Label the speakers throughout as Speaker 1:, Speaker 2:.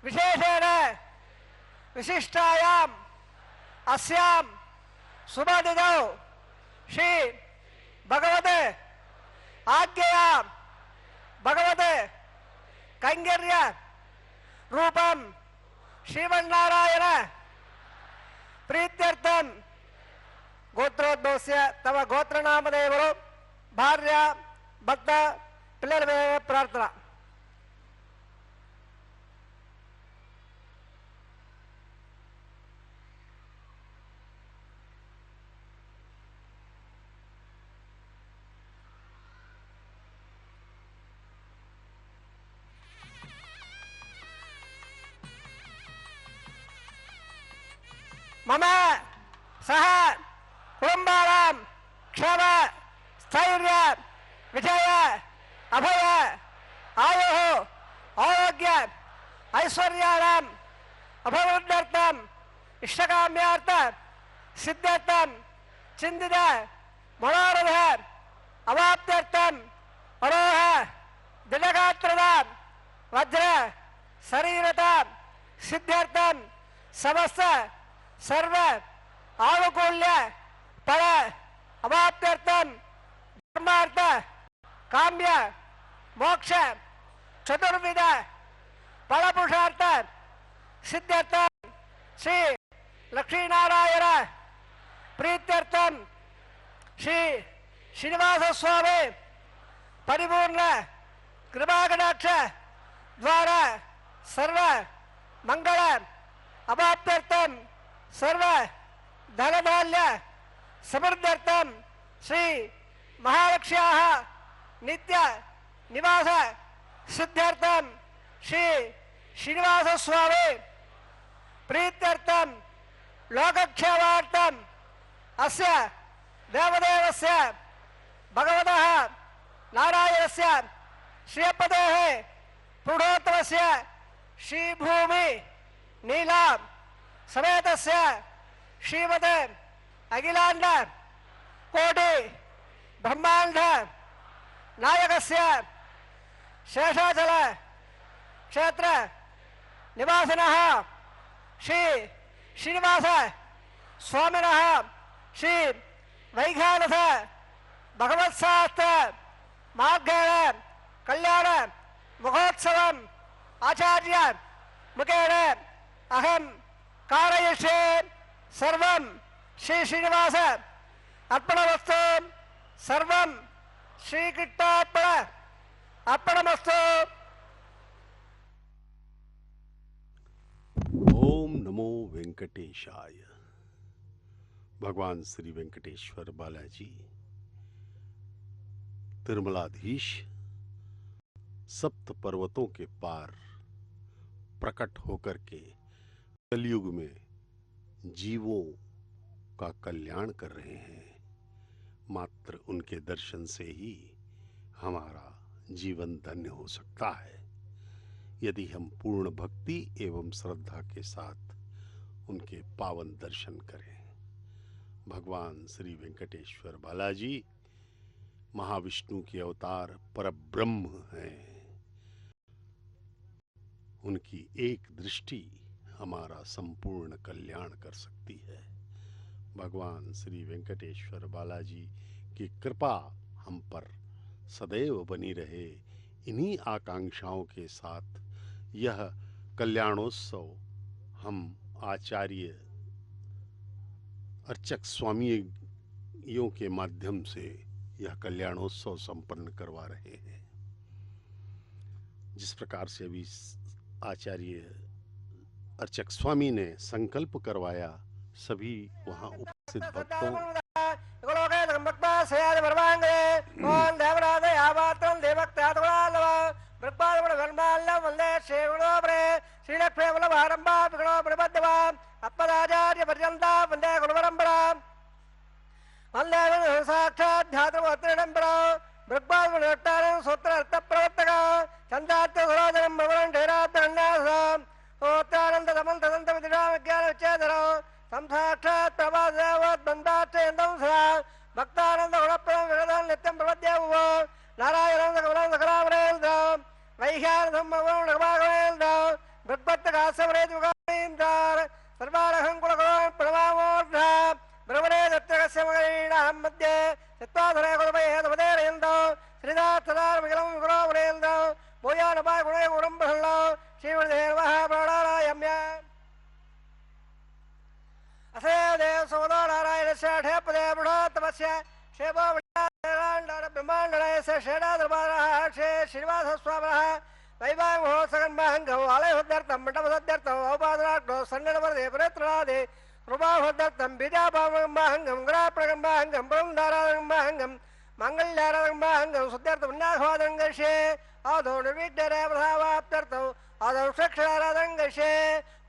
Speaker 1: विशेषेण विशिष्टायाम अस्याम सुबदिनौ श्री भगवते आज्ञया भगवते कैंगर्य रूपम श्रीमन्नारायण प्रीत्यर्थम गोत्रोद्भवस्य तव गोत्रनामदेवरु भार्य भक्त पिल्लर प्रार्थना। मम सह कुटुंबानां क्षेम स्थैर्य विजय अभय आयुः आरोग्य ऐश्वर्याणाम् अभिवृद्ध्यर्थम् इष्टकाम्यार्थ सिद्ध्यर्थम् चिन्तित मनोरथ अवाप्त्यर्थम् अरोह दृढगात्रता वज्र शरीरता सिद्ध्यर्थम् समस्त सर्व आनुकूल्य फल अवाप्त्यर्थम् धर्मार्थ काम्य मोक्ष चतुर्विध फलपुरुषार्थ सिद्ध्यर्थम् श्री लक्ष्मीनारायण प्रीत्यर्थम् श्री श्रीनिवास स्वामी परिपूर्ण कृपाकटाक्ष द्वारा सर्व मंगल अवाप्त्यर्थम् सर्व धनधान्य समृद्ध्यर्थम् श्री महालक्ष्म्याः नित्य निवास सिद्ध्यर्थम् श्री श्रीनिवास स्वामी प्रीत्यर्थम् लोकक्षेमार्थम् अस्य देवदेवस्य भगवतः नारायणस्य श्रीपतेः पुरुषोत्तमस्य श्रीभूमि नीला समेतस्य श्रीमते अखिलांड कोटि ब्रह्मांड नायकस्य शेषाचल क्षेत्र निवासिनः श्री श्रीनिवास स्वामिनः श्री वैखानस भगवत्शास्त्र मार्गेण कल्याण महोत्सवम् आचार्य मुखेन अहं कारयिष्ये सर्वं श्री श्रीनिवास अर्पणमस्तु सर्वं श्रीकृष्णार्पण अर्पणमस्तु।
Speaker 2: ओम नमो वेंकटेशाय। भगवान श्री वेंकटेश्वर बालाजी तिरुमलाधीश सप्त पर्वतों के पार प्रकट होकर के कलयुग में जीवों का कल्याण कर रहे हैं। मात्र उनके दर्शन से ही हमारा जीवन धन्य हो सकता है, यदि हम पूर्ण भक्ति एवं श्रद्धा के साथ उनके पावन दर्शन करें। भगवान श्री वेंकटेश्वर बालाजी महाविष्णु के अवतार परब्रह्म हैं। उनकी एक दृष्टि हमारा संपूर्ण कल्याण कर सकती है। भगवान श्री वेंकटेश्वर बालाजी की कृपा हम पर सदैव बनी रहे। इन्हीं आकांक्षाओं के साथ यह कल्याणोत्सव हम आचार्य अर्चक स्वामियों के माध्यम से यह कल्याणोत्सव संपन्न करवा रहे हैं। जिस प्रकार से अभी आचार्य अर्चक स्वामी ने संकल्प करवाया, सभी वहां उपस्थित भक्तों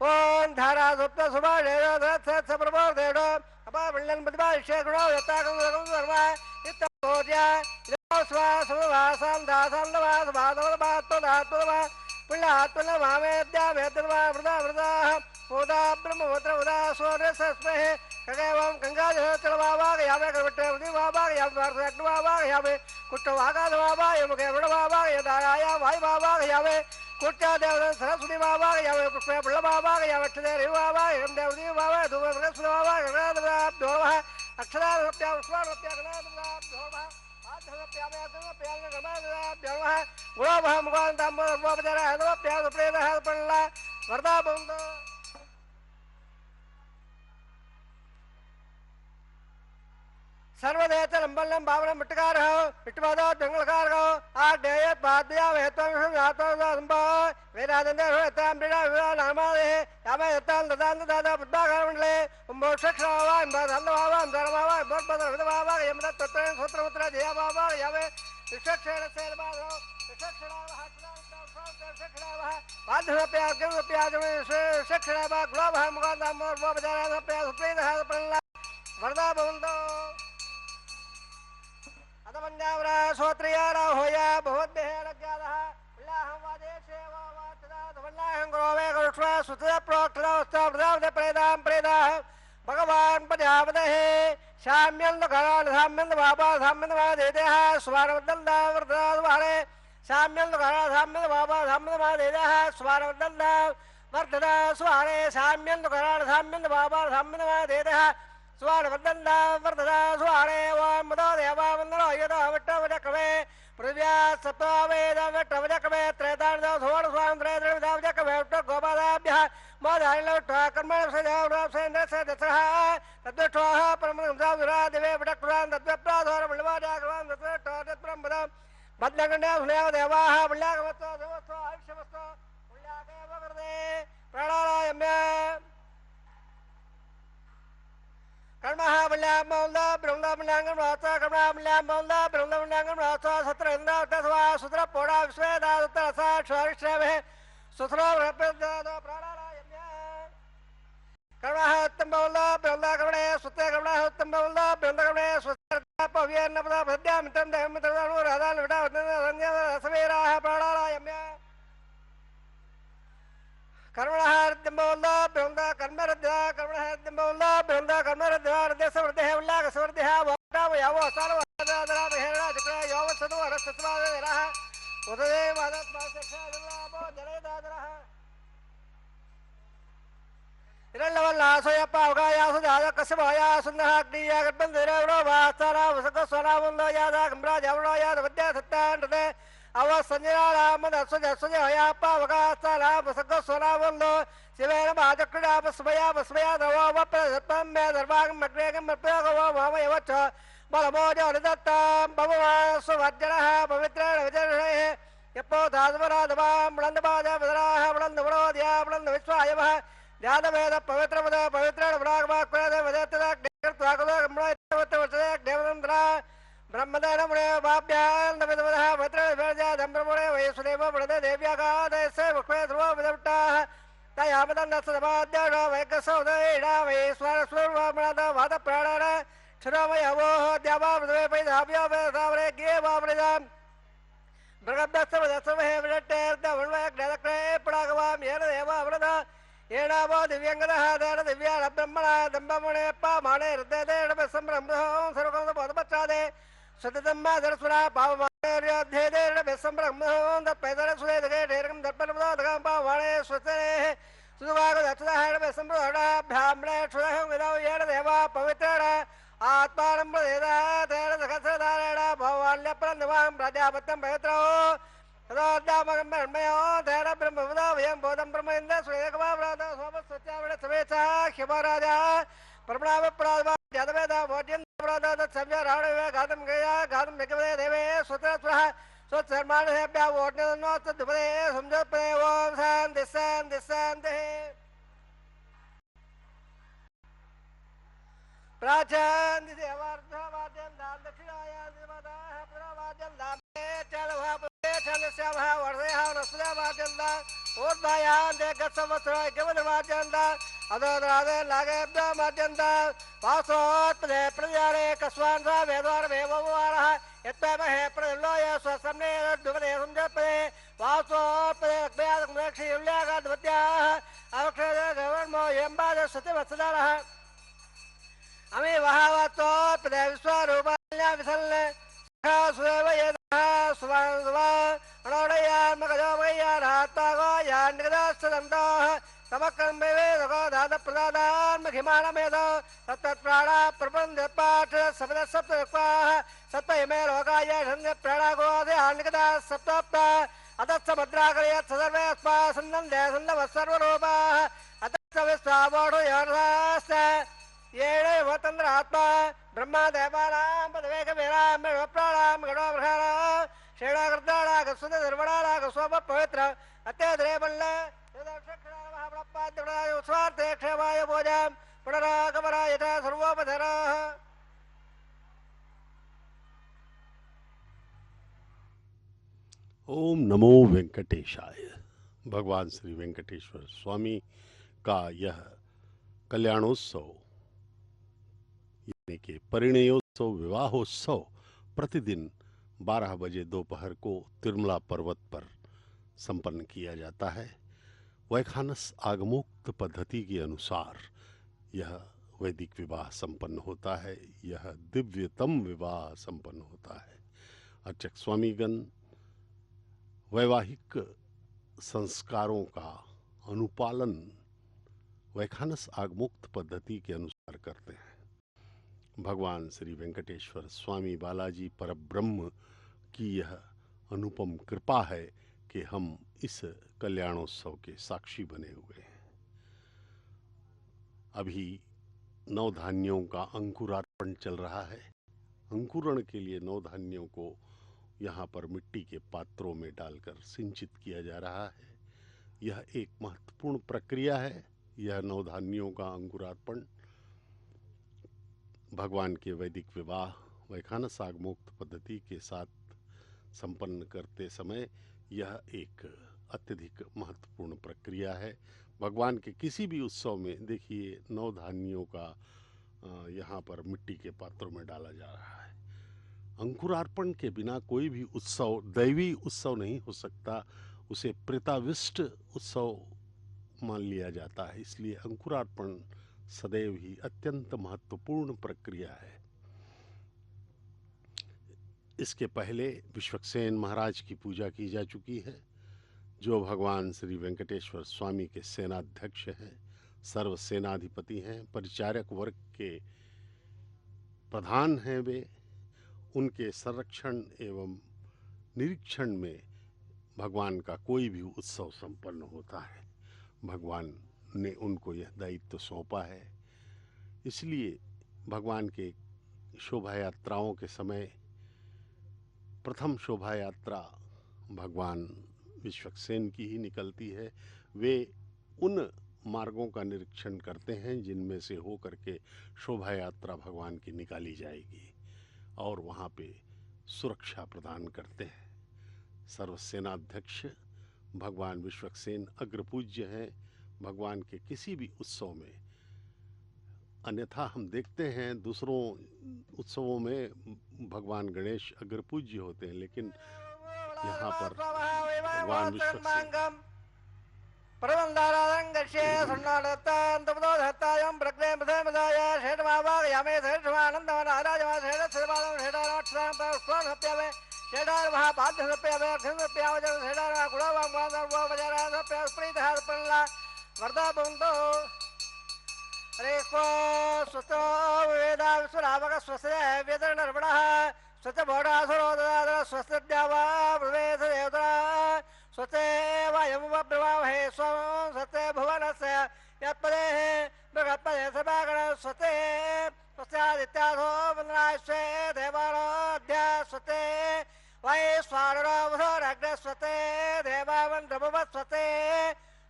Speaker 1: ओम धारा सुप्त सुभा देव दत्त सप्रभो देव अपा वल्लन बदबा शेखरो यता कम कम सर्वा इत होज्या स्वा सुभा संधा संधवा सुभादव बातो धातो वा पुल्लात्मन भावेद्या वेदवा वृदा वृदा पोदा ब्रह्मवत्र वृदा सूर्य सस्महे कगेवं गंगा चलवावा यावे करवट्टे उदी वावा यावे भारत वावा यावे कुट्ट वागा वावा यमुके वृड वावा यदाराया वाई वावा यावे कुट्टा देवदन सरस्वती वावा यावे पुष्पे बुल्ल वावा यावे चदेरि वावा यम देवदी वावा दुवे बृहस्पति वावा गणनाद दोवा अक्षरा रप्या उस्वा रप्या गणनाद दोवा आधरप्या वेदन प्याल गणनाद दोवा गुलाब मुगान दाम वाबजरा हदव प्याल प्रेद हद पल्ला वरदा बंदो सर्वदेत लंबलम बावनम मिटकार हो मिटवादा जंगलकार हो आ डेयत बादया वेतन नातो संभा वेदांत होता बिड़ा विड़ा नामादे यामे यतन ददान दादा बुद्धा करमले मोक्षक्षवा इंबादल्लवा धर्मवा बदबद विदवा यमद तत्र सूत्रमुत्र जया बाबा यावे विचक्षण सेलबादो विचक्षणा हाटला बाधव प्यार गम प्यार विचक्षणा बा ग्लोब मुगादा मोर बजारा प्यार सुप्रीद हा पल्ला वरदा बंदो अदमन्यावरा सोत्रियारा होया बहुत बेहलग्यालः विलाहं वादेशे वावातदा धवल्लाहं ग्रोवे गरुष्वा सुतदा प्रोक्तदा उस्तावदावदे प्रेदां प्रेदाः भगवान् पद्यावदहे शाम्यन्द घरान् साम्यन्द बाबा साम्यन्द वादेदेः स्वारवदल्ला वर्धदाद्वारे शाम्यन्द घरान् साम्यन्द बाबा साम्यन्द वादेदेः स्वारवदल्ला वर्धदा स्वारे शाम्यन्द घरान् साम्यन्द बाबा साम्यन्द वादेदेः स्वारवदल्ला वर्धदा स्वारे ओम मदो देवा वंदनो यदा वट्टवजकवे पृथ्व्या सत्वावेद वट्टवजकवे त्रेदान दो सोड़ स्वाम त्रेदन विदावजकवे वट्ट गोपादाभ्यः मोदायलवट्ट कर्मण सजावराव सेन्द्र सदसः तद्वट्टः परमंसा विरा देवे वट्टकुरान तद्वप्राधोर बलवाजागवान तद्वट्ट तद्ब्रह्मदं बद्लगण्या सुनयाव देवाः बल्यागवत्तो देवत्तो आयुष्यवत्तो बल्यागेव वर्दे प्राणायाम्य कर्मः बल्यामौला ब्रह्मबल्याङ्गं राता कर्मबल्यामौला ब्रह्मबल्याङ्गं राता सत्र इंद्र तस्वा सुत्र पोड़ा विश्वेदा सत्र सा क्षरिष्ठवे सुत्र रपेदादो प्राणायाम्य कर्मः तंबौला ब्रह्म कर्मणे सुत्र कर्मः तंबौला ब्रह्म कर्मणे सुत्र पव्य नपदा भद्या मित्रं देहं मित्रदानु राधान विडा संज्ञा सवेराः प्राणायाम्य कर्मणः तंबौला ब्रह्म कर्मरद्धा कर्मणः तंबौला ब्रह्म कर्मरद्धा हृदय समृद्धः उल्लास समृद्धः वाटाव यावो सारव दादरा बहेरा चक्र याव सदो रसत्वा देरः उदये मादत मासक्षा जलाबो जले दादरः इरल्लवल्ला सोयप्पा उगायासु दादा कसबया सुन्नः अग्निया गर्भंधेरवरो वासारा वसको सोनावंदो यादा गम्रा जावरो याद विद्या सत्तांडते अव संजना मद सुज हयाप्पा वगासारा वसको सोनावंदो शिवेन बाजक्रीडा बस्मया दवा वप्रसत्तं मे दर्भागं मग्रेगं मप्यगो भामयवच्च बलमोज हरिदत्तं भगवान् सुभज्जनः पवित्रेण विजयः यप्पो धाद्वराधवा मृन्दबाज वदराः मृन्दवरोध्या मृन्द विश्वायवः ध्यानवेद पवित्रपद पवित्रेण वरागवाक्वेद वदत्तदाग्नेर्त्वागदो देवतन्द्रा ब्रह्मदेन मुने वाभ्यान् नविदवदः पवित्रेण वेदजा धम्रमुने वयसुदेव वृदे देव्यागादयस्य मुखे ध्रुवो विदवट्टाः तयामदन्नसमाद्याढ वैकसौदयेडा वैश्वरस्वरूपमणद वादप्राणन क्षुरामयवोः द्यावा वृदवे पैधाव्या वेदावरे गे वावृदाम् मृगभ्यस्तवदस्वहे विरट्टेर्दवण्वयग्नदक्रे पडागवाम् येन देवावृदा येनावो दिव्यङ्गदः देन दिव्याण ब्रह्मणा दम्बमुने पामाणे हृदयदेन संब्रह्मः सर्वकमदबोधपच्चादे सततम्मा दर्शना पावमाणेर्योद्धेदेन संब्रह्मः दत्पैदरसुदेदगे ढेरकं दर्पणपदादगं पावमाणे स्वस्तेः सुदुवागदक्षदाहेण संब्रह्मणाभ्याम्णे क्षुदहं विदौ येन देवा पवित्रेण आत्मानं प्रदेदः तेन सहस्रधारेण भवान्यप्रन्नवां प्रजापत्यं पवित्रौ तदाद्यामगं ब्रह्मयो तेन ब्रह्मवदा वयं बोधं ब्रह्मेन्द्र सुरेकवाव्रात सोमस्वत्यावण सवेचा क्षिपराजा परमणावप्रादवा जातवेदा भोज्यन्द्रप्रादात संज्ञा रावणवे घातं गया घातं निकवदे देवे स्वतस्वः स्वत्सर्माणहेभ्या वोढ्यन्नोत्तद्भुदे संजोत्पदे ओम शान्ति शान्ति शान्तिः प्राचान्ति देवार्थवाद्यं दान दक्षिणायां देवताः पुरावाद्यं दामे चलवा श्यामः वर्धयः वनस्पतिमाद्यन्ता ऊर्ध्वायां देगत्संवत्सरो यज्ञवदमाद्यन्ता अदोदरादे नागेभ्योमाद्यन्ता वासोत्पदे प्रजारे कस्वान् सा वेदवारमेववारः यत्त्वमहे प्रदिल्लोय स्वसम्ने दुपदे संजपदे वासोत्पदे लक्ष्मीयादक्षियुल्यागाद्वत्याः अवक्षदे गवर्मो यम्बाद सत्यवत्सदारः अमी वहावत्तोत्पदे विश्वरूपाल्या विसल्ले सुदेव यदः सुवान्सुवा अणोडयान्मगजोमय्यारात्तागोयान्निगदास्तदन्तः तमकर्मवेदको दातप्रदादान्महिमानमेदो तत्तत्प्राणा प्रबन्धपाठ सप्तसप्तक्वाः सप्तयमे लोकाय प्राणागोदयान्निगदा सप्तप्ता अतत्समुद्राकरयत् सर्वे अस्मा सन्दन्दे सन्दवः सर्वरूपाः अतत्स विश्वावोढयोर्धाश्च येणैव तन्द्रात्मा ब्रह्मा देवानां पदवेकवीरां प्राणां गणोबृहाणां षेणाकृताणागस्वतधर्मणागस्वप पवित्र अत्यद्रेबल्ल स्वार्थे क्षेमाय भोजां पुनरागमनाय यथा सर्वोपधराः
Speaker 2: ओम नमो वेंकटेशाय। भगवान श्री वेंकटेश्वर स्वामी का यह कल्याणोत्सव यानी कि परिणयोत्सव विवाहोत्सव प्रतिदिन 12 बजे दोपहर को तिरुमला पर्वत पर संपन्न किया जाता है। वैखानस आगमोक्त पद्धति के अनुसार यह वैदिक विवाह संपन्न होता है। यह दिव्यतम विवाह संपन्न होता है। अर्चक स्वामीगण वैवाहिक संस्कारों का अनुपालन वैखानस आगमोक्त पद्धति के अनुसार करते हैं। भगवान श्री वेंकटेश्वर स्वामी बालाजी परब्रह्म की यह अनुपम कृपा है कि हम इस कल्याणोत्सव के साक्षी बने हुए हैं। अभी नवधान्यों का अंकुरार्पण चल रहा है। अंकुरण के लिए नवधान्यों को यहाँ पर मिट्टी के पात्रों में डालकर सिंचित किया जा रहा है। यह एक महत्वपूर्ण प्रक्रिया है। यह नवधान्यों का अंकुरार्पण भगवान के वैदिक विवाह वैखानस आगमोक्त पद्धति के साथ संपन्न करते समय यह एक अत्यधिक महत्वपूर्ण प्रक्रिया है। भगवान के किसी भी उत्सव में देखिए नवधान्यों का यहाँ पर मिट्टी के पात्रों में डाला जा रहा है। अंकुरार्पण के बिना कोई भी उत्सव दैवी उत्सव नहीं हो सकता। उसे प्रेताविष्ट उत्सव मान लिया जाता है। इसलिए अंकुरार्पण सदैव ही अत्यंत महत्वपूर्ण प्रक्रिया है। इसके पहले विश्वक्सेन महाराज की पूजा की जा चुकी है, जो भगवान श्री वेंकटेश्वर स्वामी के सेनाध्यक्ष हैं, सर्व सेनाधिपति हैं, परिचारक वर्ग के प्रधान हैं। वे उनके संरक्षण एवं निरीक्षण में भगवान का कोई भी उत्सव संपन्न होता है। भगवान ने उनको यह दायित्व सौंपा है। इसलिए भगवान के शोभा यात्राओं के समय प्रथम शोभा यात्रा भगवान विश्वक्सेन की ही निकलती है। वे उन मार्गों का निरीक्षण करते हैं जिनमें से हो करके शोभा यात्रा भगवान की निकाली जाएगी और वहाँ पे सुरक्षा प्रदान करते हैं। सर्वसेनाध्यक्ष भगवान विश्वक्सेन अग्रपूज्य हैं भगवान के किसी भी उत्सव में। अन्यथा हम देखते हैं दूसरों उत्सवों में भगवान गणेश अग्रपूज्य होते हैं, लेकिन यहाँ पर भगवान विश्वक्सेन
Speaker 1: स्वस्ते वायं वब्रवामहे स्वं स्वस्ते भुवनस्य यत्पदे मृगत्पदे सर्वागण स्वस्ते स्वस्यादित्यासो वन्दनाश्वे देवानाद्या स्वस्ते वैश्वानरो स्वस्ते देवावन्द्रभुवत् स्वस्ते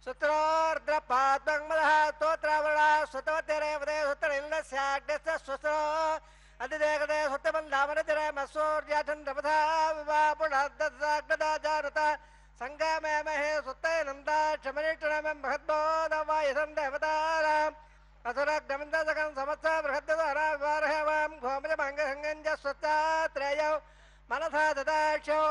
Speaker 1: सुत्रोर्द्रपाद्मङ्मदः स्तोत्रावणा स्वतवतेरेवदे सुत्तरिन्दस्याग्नस्य स्वस्रो अतिदेकते सत्यबन्धामनतिरे मत्सूर्याचन्द्रपथा विवापुरद्दत्साग्नदा जानता सङ्गमे महे सुत्तैनन्दा क्षमनिष्ठनमं बृहद्बोधवायसं देवताराम् असुरग्नमन्दसकं समत्सा बृहद्दधरा विवारहवां घोमजमङ्गसङ्गञ्जस्वत्तात्रेयौ मनसा ददाक्षो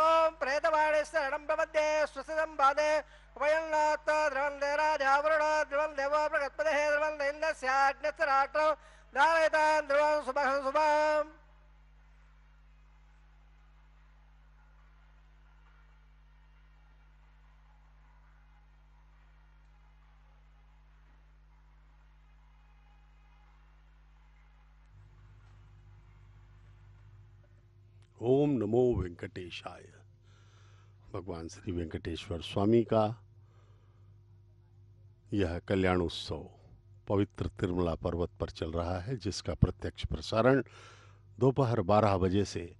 Speaker 1: प्रेतवाणिशरणं प्रपद्ये स्वसिदं बाधे उभयन्नात्त द्रवन्दे राजावरुणो द्रवं देवो प्रगत्पदेः द्रवन्द इन्द्रस्याज्ञस्य राष्ट्रौ धारयतां ध्रुवं शुभं शुभम्
Speaker 2: ओम नमो वेंकटेशाय। भगवान श्री वेंकटेश्वर स्वामी का यह कल्याणोत्सव पवित्र तिरुमला पर्वत पर चल रहा है, जिसका प्रत्यक्ष प्रसारण दोपहर 12 बजे से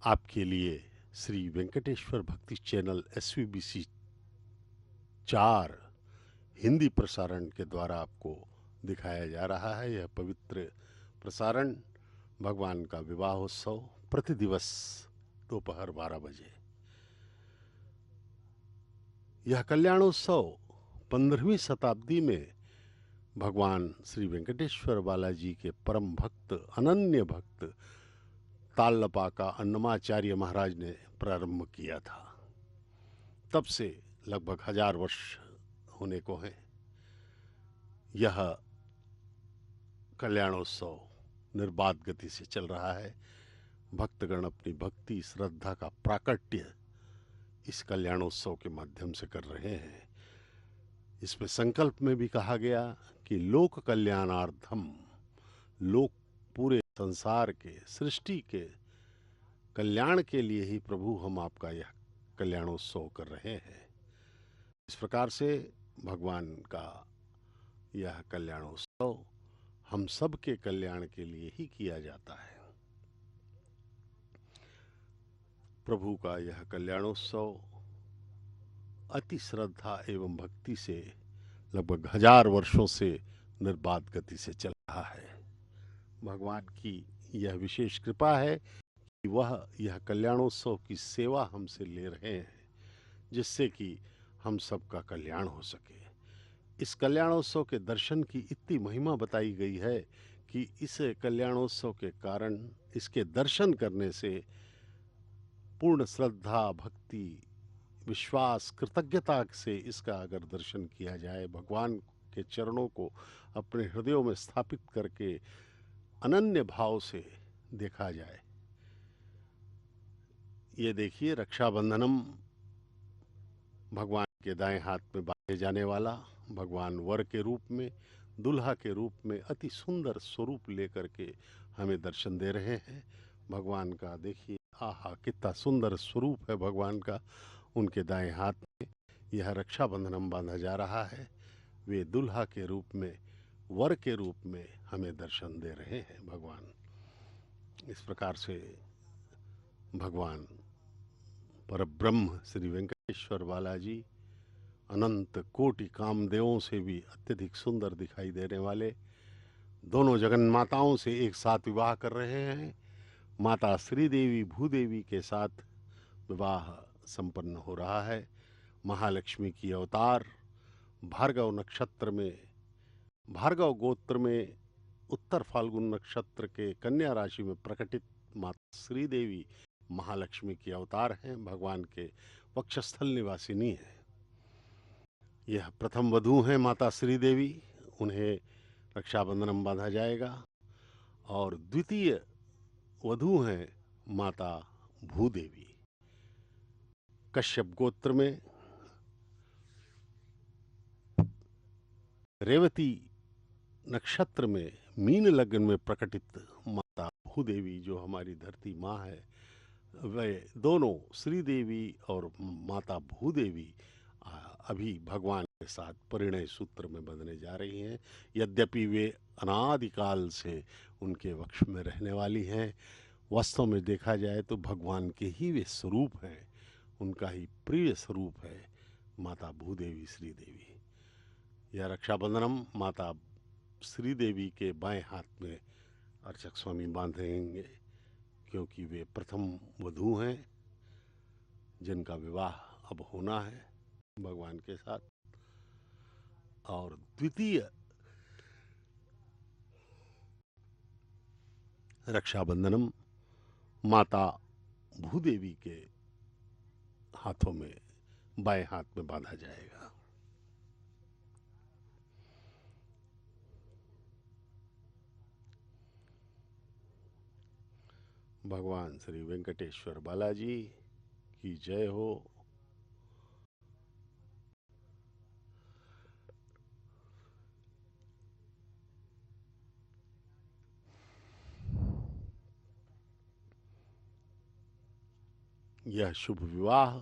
Speaker 2: आपके लिए श्री वेंकटेश्वर भक्ति चैनल SVBC 4 हिंदी प्रसारण के द्वारा आपको दिखाया जा रहा है। यह पवित्र प्रसारण भगवान का विवाहोत्सव प्रतिदिवस दोपहर 12 बजे। यह कल्याणोत्सव 15वीं शताब्दी में भगवान श्री वेंकटेश्वर बालाजी के परम भक्त, अनन्य भक्त तालपाका अन्नमाचार्य महाराज ने प्रारंभ किया था। तब से लगभग 1000 वर्ष होने को हैं। यह कल्याणोत्सव निर्बाध गति से चल रहा है। भक्तगण अपनी भक्ति श्रद्धा का प्राकट्य इस कल्याणोत्सव के माध्यम से कर रहे हैं। इसमें संकल्प में भी कहा गया कि लोक कल्याणार्थम, लोक पूरे संसार के, सृष्टि के कल्याण के लिए ही प्रभु हम आपका यह कल्याणोत्सव कर रहे हैं। इस प्रकार से भगवान का यह कल्याणोत्सव हम सब के कल्याण के लिए ही किया जाता है। प्रभु का यह कल्याणोत्सव अति श्रद्धा एवं भक्ति से लगभग 1000 वर्षों से निर्बाध गति से चल रहा है। भगवान की यह विशेष कृपा है कि वह यह कल्याणोत्सव की सेवा हमसे ले रहे हैं, जिससे कि हम सबका कल्याण हो सके। इस कल्याणोत्सव के दर्शन की इतनी महिमा बताई गई है कि इस कल्याणोत्सव के कारण, इसके दर्शन करने से पूर्ण श्रद्धा, भक्ति, विश्वास, कृतज्ञता से इसका अगर दर्शन किया जाए, भगवान के चरणों को अपने हृदयों में स्थापित करके अनन्य भाव से देखा जाए। ये देखिए, रक्षाबंधनम भगवान के दाएं हाथ में बांधे जाने वाला भगवान वर के रूप में, दुल्हा के रूप में अति सुंदर स्वरूप लेकर के हमें दर्शन दे रहे हैं। भगवान का देखिए, आहा कितना सुंदर स्वरूप है भगवान का। उनके दाएं हाथ में यह रक्षाबंधनम बांधा जा रहा है। वे दुल्हा के रूप में, वर के रूप में हमें दर्शन दे रहे हैं भगवान। इस प्रकार से भगवान परब्रह्म श्री वेंकटेश्वर बालाजी अनंत कोटि कामदेवों से भी अत्यधिक सुंदर दिखाई देने वाले, दोनों जगन माताओं से एक साथ विवाह कर रहे हैं। माता श्रीदेवी भूदेवी के साथ विवाह संपन्न हो रहा है। महालक्ष्मी की अवतार भार्गव नक्षत्र में, भार्गव गोत्र में उत्तर फाल्गुन नक्षत्र के कन्या राशि में प्रकटित माता श्रीदेवी महालक्ष्मी की अवतार हैं, भगवान के वक्षस्थल निवासिनी है। यह प्रथम वधू हैं माता श्रीदेवी, उन्हें रक्षाबंधनम बांधा जाएगा। और द्वितीय वधू हैं माता भूदेवी। कश्यप गोत्र में रेवती नक्षत्र में मीन लग्न में प्रकटित माता भूदेवी, जो हमारी धरती माँ है, वे दोनों श्रीदेवी और माता भूदेवी अभी भगवान के साथ परिणय सूत्र में बंधने जा रही हैं। यद्यपि वे अनादिकाल से उनके वक्ष में रहने वाली हैं, वास्तव में देखा जाए तो भगवान के ही वे स्वरूप हैं, उनका ही प्रिय स्वरूप है माता भूदेवी श्रीदेवी। यह रक्षाबंधनम माता श्रीदेवी के बाएं हाथ में अर्चक स्वामी बांधेंगे, क्योंकि वे प्रथम वधू हैं जिनका विवाह अब होना है भगवान के साथ। और द्वितीय रक्षाबंधनम माता भूदेवी के हाथों में, बाएं हाथ में बांधा जाएगा। भगवान श्री वेंकटेश्वर बालाजी की जय हो। यह शुभ विवाह,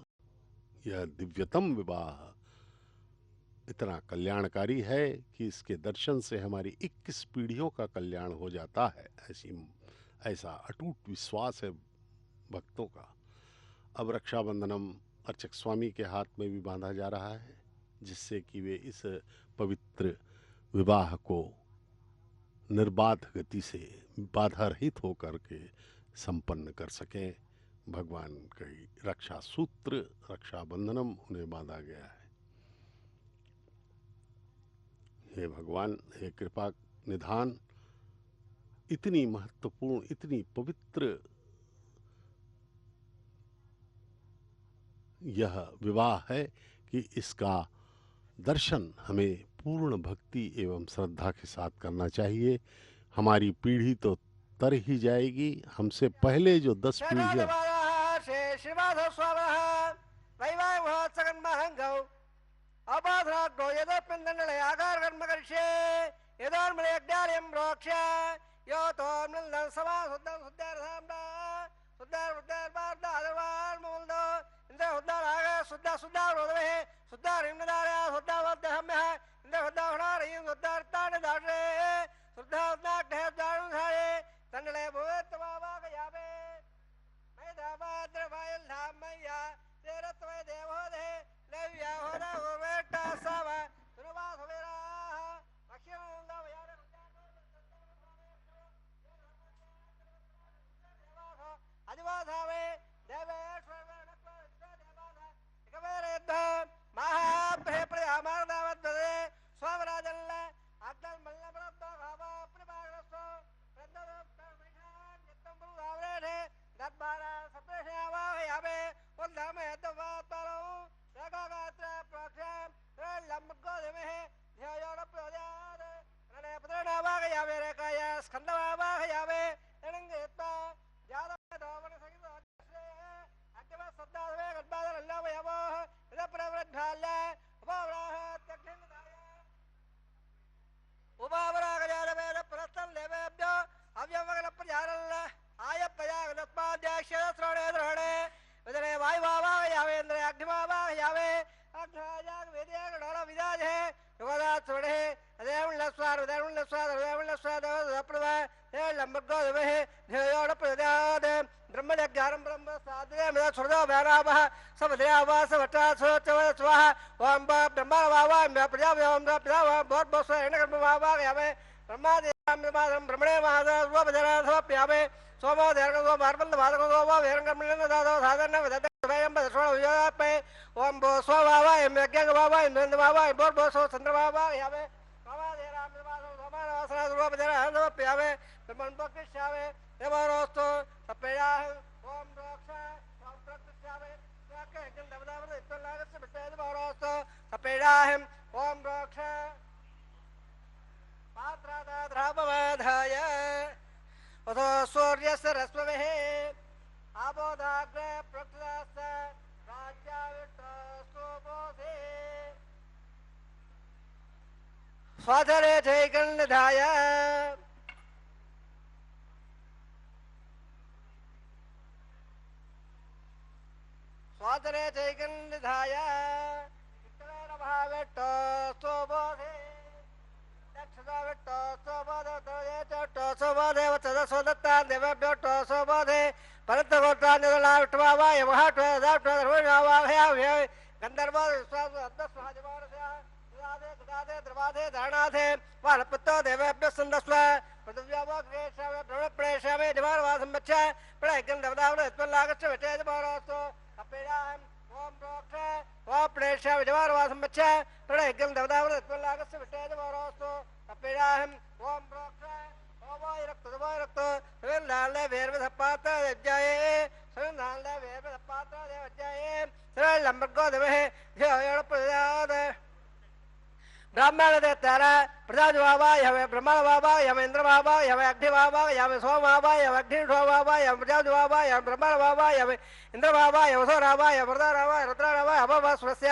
Speaker 2: यह दिव्यतम विवाह इतना कल्याणकारी है कि इसके दर्शन से हमारी 21 पीढ़ियों का कल्याण हो जाता है, ऐसा अटूट विश्वास है भक्तों का। अब रक्षाबंधनम अर्चक स्वामी के हाथ में भी बांधा जा रहा है, जिससे कि वे इस पवित्र विवाह को निर्बाध गति से बाधा रहित होकर के संपन्न कर सकें। भगवान की रक्षा सूत्र रक्षाबंधनम उन्हें बांधा गया है। हे भगवान, हे कृपा निधान, इतनी महत्वपूर्ण, इतनी पवित्र यह विवाह है कि इसका दर्शन हमें पूर्ण भक्ति एवं श्रद्धा के साथ करना चाहिए। हमारी पीढ़ी तो तर ही जाएगी, हमसे पहले जो 10 पीढ़ियां
Speaker 1: स्वाधरे जयगणधाय स्वाधरे जयगणधाय भावेट्टो स्वबोधे दक्षता वेट्टो स्वबोधे तोयेट्टो स्वबोधे वचदस्वदत्ता देवभ्योट्टो स्वबोधे परन्तगोत्रा निरला विट्टवावा यमहाट्टो दाट्टो धर्मवावा भयाभ्य गन्धर्व विश्वास अद्दस्वादिवारस्य द्रवाधे धारणाधे वालपुत्तो देवेभ्यः सन्दस्व पृथिव्यावग्रेशामे ब्रह्मप्रेशामे दिवारवासं मच्छ प्रयज्ञं देवतावृत्पल्लागच्छ विटेजमारोस्तु अपेयाहं ओम प्रोक्ष ओम प्रेशामे दिवारवासं मच्छ प्रयज्ञं देवतावृत्पल्लागच्छ विटेजमारोस्तु अपेयाहं ओम प्रोक्ष ओवायरक्त सविन्दाले वेरवधपात्र देवजाये सविन्दाले वेरवधपात्र देवजाये सरलंबर्गो देवहे ध्यायण प्रजाद ब्राह्मण देवतारा प्रजाज बाबा यमे ब्रह्मण बाबा यमे इंद्र बाबा यमे अग्नि बाबा यमे सोम बाबा यमे अग्नि बाबा यमे प्रजाज बाबा यमे ब्रह्मण बाबा यमे इंद्र बाबा यमे सौर बाबा यमे वरदा बाबा रुद्र बाबा अभव स्वस्य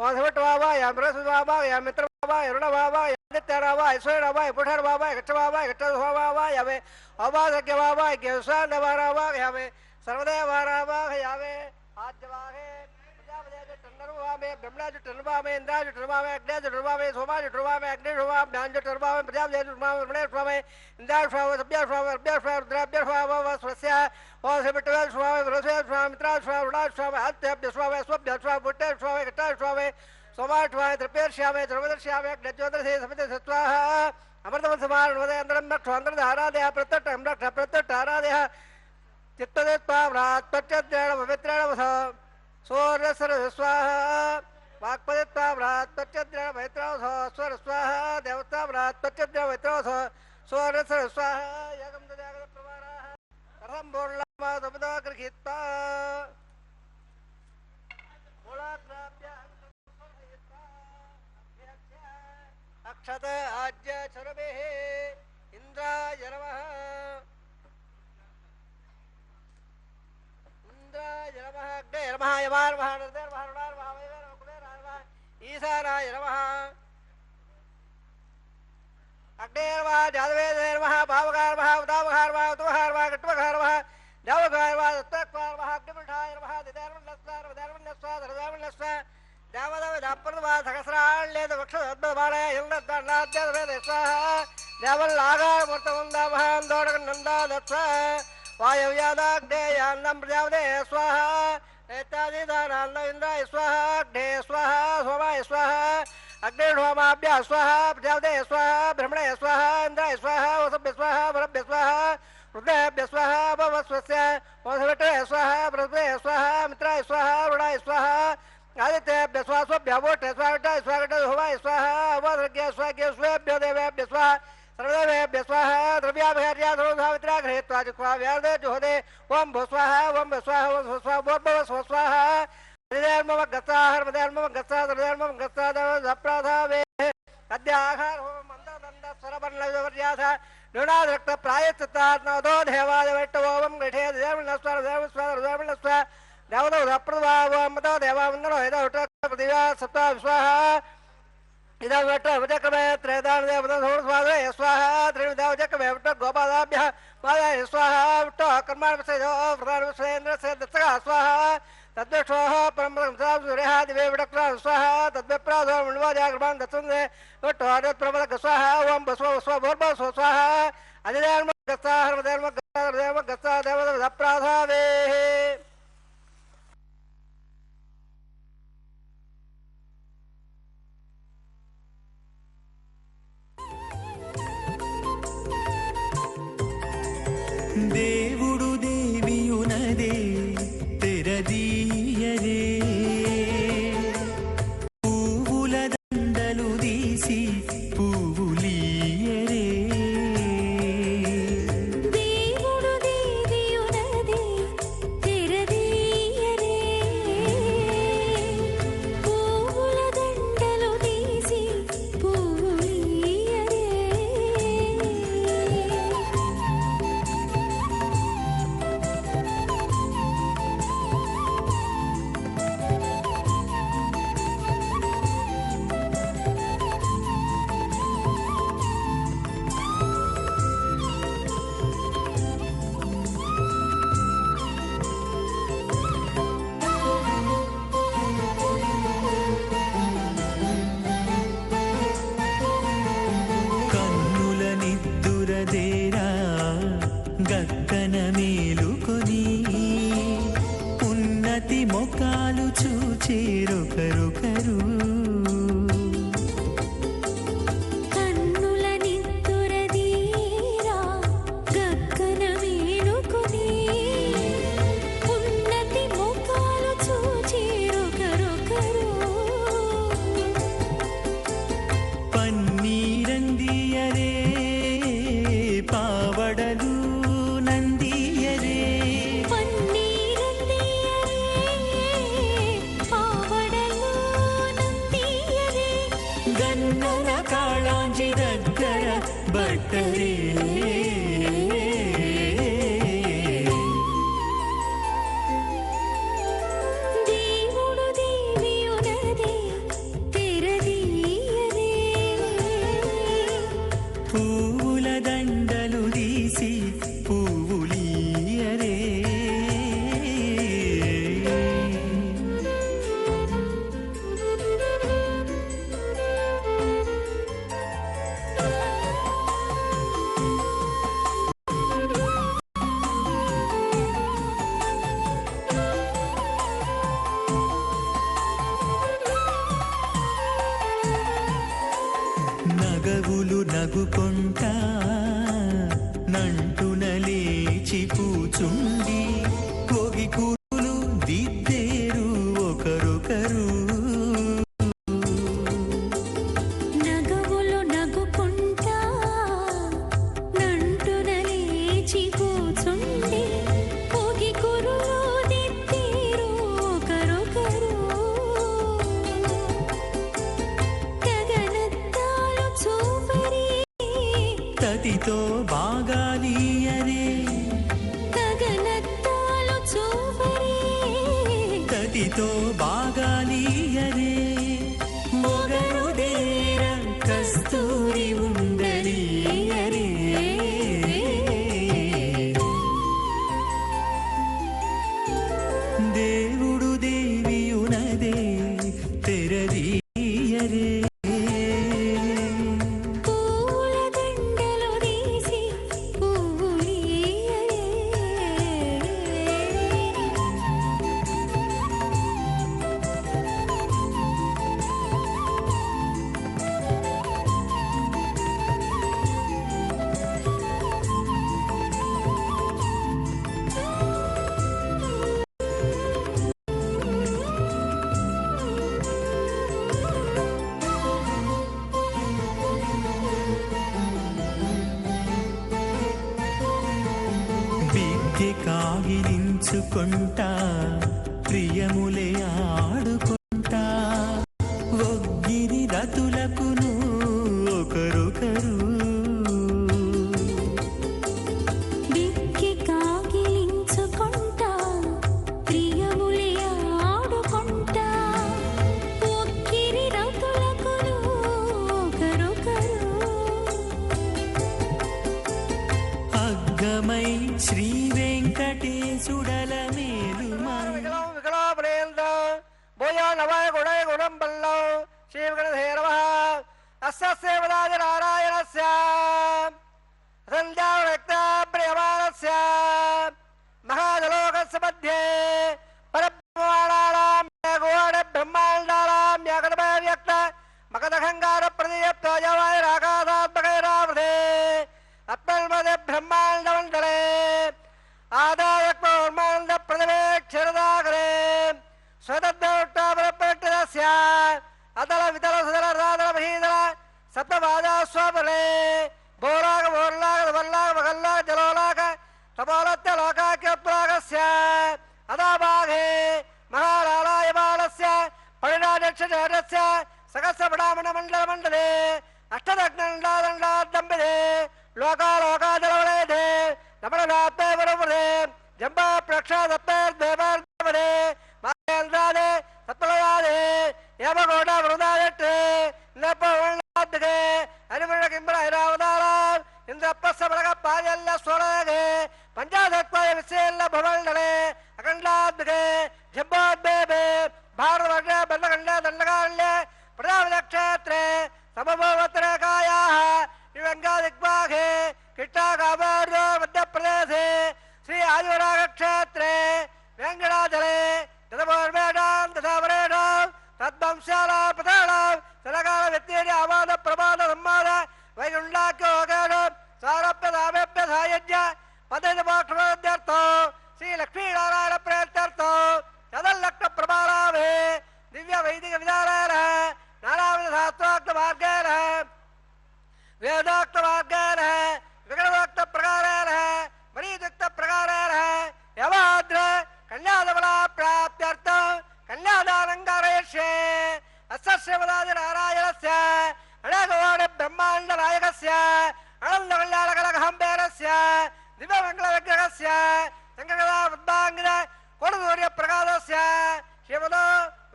Speaker 1: वासवट बाबा यमे बृहस्पति बाबा यमे मित्र बाबा अरुण बाबा आदित्य बाबा ऐश्वर्य बाबा पुठर बाबा गच्छ बाबा गच्छ बाबा यमे अबाधक्य बाबा ज्ञान बाबा यमे सर्वदेव बाबा यमे आद्यवाहे में ब्रह्मराज टर्बा में इंद्राज टर्बा में अग्निज टर्बा में सोमाज टर्बा में अग्नि टर्बा में ज्ञान टर्बा में प्रजापति टर्बा में ब्रह्मण टर्बा में इंद्राज टर्बा में सभ्य टर्बा में अभ्य टर्बा में रुद्राभ्य टर्बा में स्वस्य और सेवटवे टर्बा में बृहस्पति टर्बा में मित्राज टर्बा में रुणाज टर्बा में आदित्य टर्बा में स्वभ्य टर्बा में बुट्टे टर्बा में घटाज टर्बा में सोमाज टर्बा में त्रिपेर्ष्या में ध्रुवदर्श्या में अग्निज्योतिर से समित सत्वाः अमृतम समान वदे अंतरम नक्षत्र धारादेह प्रत्यक्ष अमृत प्रत्यक्ष धारादेह चित्तदेत्वा व्रात प्रत्यद्रेण पवित्रेण वस सूर्यसर स्वाहा वाक्पदित्वा व्रात प्रत्यद्रेण पवित्रेण स्वर स्वाहा देवता व्रात प्रत्यद्रेण पवित्रेण सूर्यसर स्वाहा यगम दयागत प्रवाराः रथम बोर्लामा दबदा कृहित्वा बोलाग्राभ्य अक्षत आज्य चरवेः इंद्राय नमः अग्ने नमः यमार नमः नरदेव नमः रुणार नमः वैवेर नमः कुबेर नमः ईशानाय नमः अग्ने नमः जादवेद नमः भावकार नमः उदावकार नमः उतवकार नमः गट्वकार नमः देवकार नमः दत्तकार नमः अग्निपुठाय नमः दिदारमन्नस्वार वदारमन्नस्वार धरदारमन्नस्वार देवदेव दाप्रदवा सहस्राण्येत वक्षदद्भवाणय हिरण्यद्वारनाद्यवेद स्वाहा देवल्लागार मूर्तमन्दा महान्दोडकनन्दा दत्स वायव्यादाग्नेयान्नं प्रजापते स्वाहा एतादिदानान्न इन्द्राय स्वाहा अग्ने स्वाहा सोमाय स्वाहा अग्निर्होमाभ्यः स्वाहा प्रजापते स्वाहा ब्रह्मणे स्वाहा इन्द्राय स्वाहा वसुभ्य स्वाहा वरभ्य स्वाहा रुद्रेभ्य स्वाहा भवस्वस्य वसुभटे स्वाहा बृहस्पते स्वाहा मित्राय स्वाहा रुणाय स्वाहा आदित्येभ्य स्वाहा स्वभ्य वोटे स्वाहा स्वाहा होमाय स्वाहा अवसर्ग्य स्वाहा स्वेभ्यो देवेभ्य स्वाहा सर्वदेवेभ्य स्वाहा द्रव्याभ्यार्या धनुधावित्रा गृहीत्वा जिह्वा व्यादे जुहोदे ओम भो स्वाहा ओम स्वाहा ओम स्वाहा भो स्वाहा हृदयर्मम गत्सा हृदयर्मम गत्सा हृदयर्मम गत्सा दप्राधावे अद्याहार होम मंददंड स्वरवर्णवर्याथा न्यूनाद्रक्त प्रायश्चित्तात्मदो देवाय वैष्णवोम गृहे देवनस्वर देवस्वर देवनस्वर देवदो दप्रदवा ओम मतो देवावन्दनो हेदो उट्टपतिया सत्ता स्वाहा इदं वट्ट वजकमे त्रयदान देवता स्वाहा स्वाहा त्रिविधौ जकमे वट्ट गोपादाभ्यः पादाय स्वाहा वट्ट कर्माणवसेदो प्रधानवसेन्द्र से दत्तः स्वाहा तद्विष्णोः परमब्रह्म सूर्यः दिवे वट्टक्रा स्वाहा तद्विप्राधो मण्डवाजाग्रमान् दत्सन्दे वट्ट आदत्प्रमदक स्वाहा ओम बस्व स्व भोर्भ स्व स्वाहा अधिधर्म गत्सा हर्मधर्म गत्सा देवदप्राधावेः
Speaker 3: దేవుడు దేవియునదే తెరదీయరే పువ్వుల దండలు తీసి పువ్వులీయరే
Speaker 4: దేవుడు దేవియునదే తెరదీయరే
Speaker 3: నగవులు నగుకొంటా నంటున లేచి కూచుండి కోగి కూతులు దిద్దేరు ఒకరొకరు
Speaker 4: నగవులు నగుకుంటా నంటున లేచి కూచుండి కోగి కురులు దిద్దేరు ఒకరొకరు గగనత్తాలు చూపరి
Speaker 3: తతితో బాగాలియరే
Speaker 4: గగనత్తాలు చూపరి
Speaker 3: తతితో బాగాలియరే మొగరు దేర కస్తూరి ఉండలియరే దేవుడు దేవియునదే తెరదీయరే
Speaker 4: పూల దండలు తీసి పువ్వులియరే
Speaker 3: విద్య కాగిలించుకుంటా ప్రియములే ఆడుకుంటా ఒగ్గిరి రతులకును ఒకరొకరు
Speaker 4: బిక్కి కాగిలించుకుంటా ప్రియములే ఆడుకుంటా ఒక్కిరి రతులకును ఒకరొకరు
Speaker 3: అగ్గమై శ్రీ వెంకటేశుడల మేలు
Speaker 1: వికలం వికలాపరేంద్రం భూయో నవాయ గుణై గుణం బల్లం శ్రీ వెంకటేశే నమః అస్య సేవదాయ నారాయణస్య సంధ్యావక్త ప్రియమాణస్య మహాజలోకస్య మధ్యే పరబ్రహ్మాణానాం గోడ బ్రహ్మాండానాం యగడమే వ్యక్త మకదఖంగార ప్రదీప్తోజవాయ రాకాదాత్మకైరావృతే అత్మల్మదే బ్రహ్మాండమండలే ఆదాయ బ్రహ్మాండ ప్రతివేక్షరదాగరే స్వతద్రౌట్టాపరపట్టదస్య అతల వితల సుదల రాదల మహీదల సప్తవాదా స్వబలే భోరాగ భోర్లాగ వల్లాగ మగల్లాగ జలోలాగ తపోలత్య లోకాఖ్యప్రాగస్య అదాభాగే మహారాళాయ బాలస్య పరిణాదక్షజాతస్య సహస్ర పడామణ మండల మండలే అష్టదగ్నండాదండాదంబిదే లోకాలోకాజలవలేదే రమణనాథే వరవరే జంబా ప్రక్షాదప్పేర్దేవర్దేవరే మాయేంద్రాదే సత్పలయాదే యమగోడ వృదాయట్టే నపవణాద్గే అరిమణ కింబర ఐరావదాల ఇంద్రప్పస్స బలగ పాయల్ల స్వరగే పంచాదత్వాయ విశేల్ల భవల్డలే అఖండాద్గే జంబాద్బేబే భారతవర్ణ బండగండ దండగాల్య ప్రజాక్షేత్రే సమభవత్రేకాయాః దిగ్భాగే కిట్టాకామార్యో మధ్యప్రదేశే శ్రీ ఆదివరాగ క్షేత్రే వెంకటాచలే తదమోర్మేషాం తథావరేషాం తద్వంశానాం ప్రధానాం తెలంగాణ వ్యక్తిని అవాద ప్రమాద సంవాద వైకుంఠాఖ్యోగేషు సారభ్య సామేభ్య సాయజ్ఞ పదైదు మోక్షమోద్యర్థం శ్రీ లక్ష్మీనారాయణ ప్రేత్యర్థం చదల్లక్ష ప్రమాణామే దివ్య వైదిక విధానాల నానావిధ శాస్త్రోక్త మార్గేణ वेदोक्त मार्गेण विगणोक्त प्रकारेण मणियुक्त प्रकारेण यवाद्र कन्यादबला प्राप्त्यर्थं कन्यादानं कारयिष्ये अस्य श्रीमदादि नारायणस्य अनेकवाणि ब्रह्माण्ड नायकस्य अनन्तकल्याणकलकहम्बेरस्य दिव्यमङ्गलविग्रहस्य शङ्करगदा पद्माङ्गिन कोडसूर्यप्रकाशस्य श्रीमदो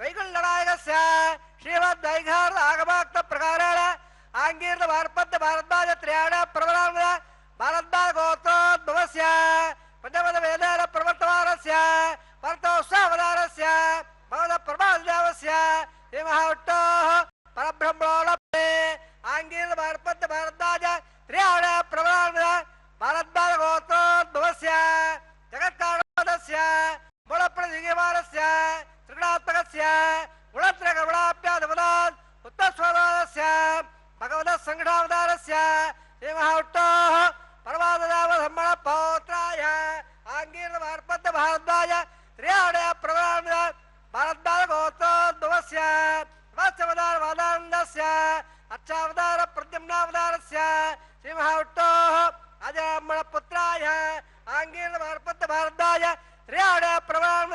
Speaker 1: वैकुण्ठनायकस्य श्रीमद्वैघार आगमाक्त प्रकारेण आंगीर्द भारपद्ध भारद्वाज त्रयाण प्रवरांग भारद्वाज गोत्रोद्भवस्य पंचपद वेदेन प्रवर्तमानस्य परतोत्सावधानस्य भगवद प्रभादेवस्य हिमहट्टोः परब्रह्मोऽलभ्ये आंगीर्द भारपद्ध भारद्वाज त्रयाण प्रवरांग भारद्वाज गोत्रोद्भवस्य जगत्कारणस्य मूलप्रतिगिमानस्य त्रिगुणात्मकस्य गुणत्रयगुणाभ्यादपदात् उत्तरस्वरास्य भगवतः संघटना तस्य श्रीमहाविष्णोः परमाददावधर्मण पौत्राय आङ्गीर्वार्पद्य भारद्वाज त्र्याणय प्रवराण भारद्वाज गोत्रोद्भवस्य वत्सवदारवादानन्दस्य अच्छावतार प्रद्युम्नावतारस्य श्रीमहाविष्णोः अजरामण पुत्राय आङ्गीर्वार्पद्य भारद्वाज त्र्याणय प्रवराण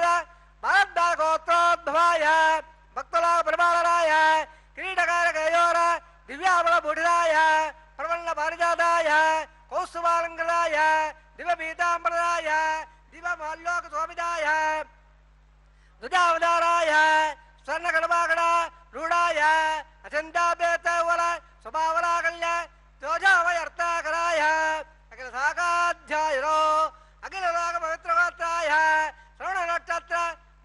Speaker 1: भारद्वाज गोत्रोद्भवाय भक्तलाभ परिवाराय क्रीडकारकयोर दिव्याबलभूषिताय प्रवल्ल पारिजाताय कौस्तुभालङ्कृताय दिव्यपीताम्बराय दिव्यमाल्योकशोभिताय ध्वजावताराय स्वर्णकर्माकड़ा रूढ़ाय अचंदापेतवल स्वभावराकल्य त्योजावयर्ताकराय अखिल साकाध्यायरो अखिल राग पवित्रगात्राय श्रवण नक्षत्र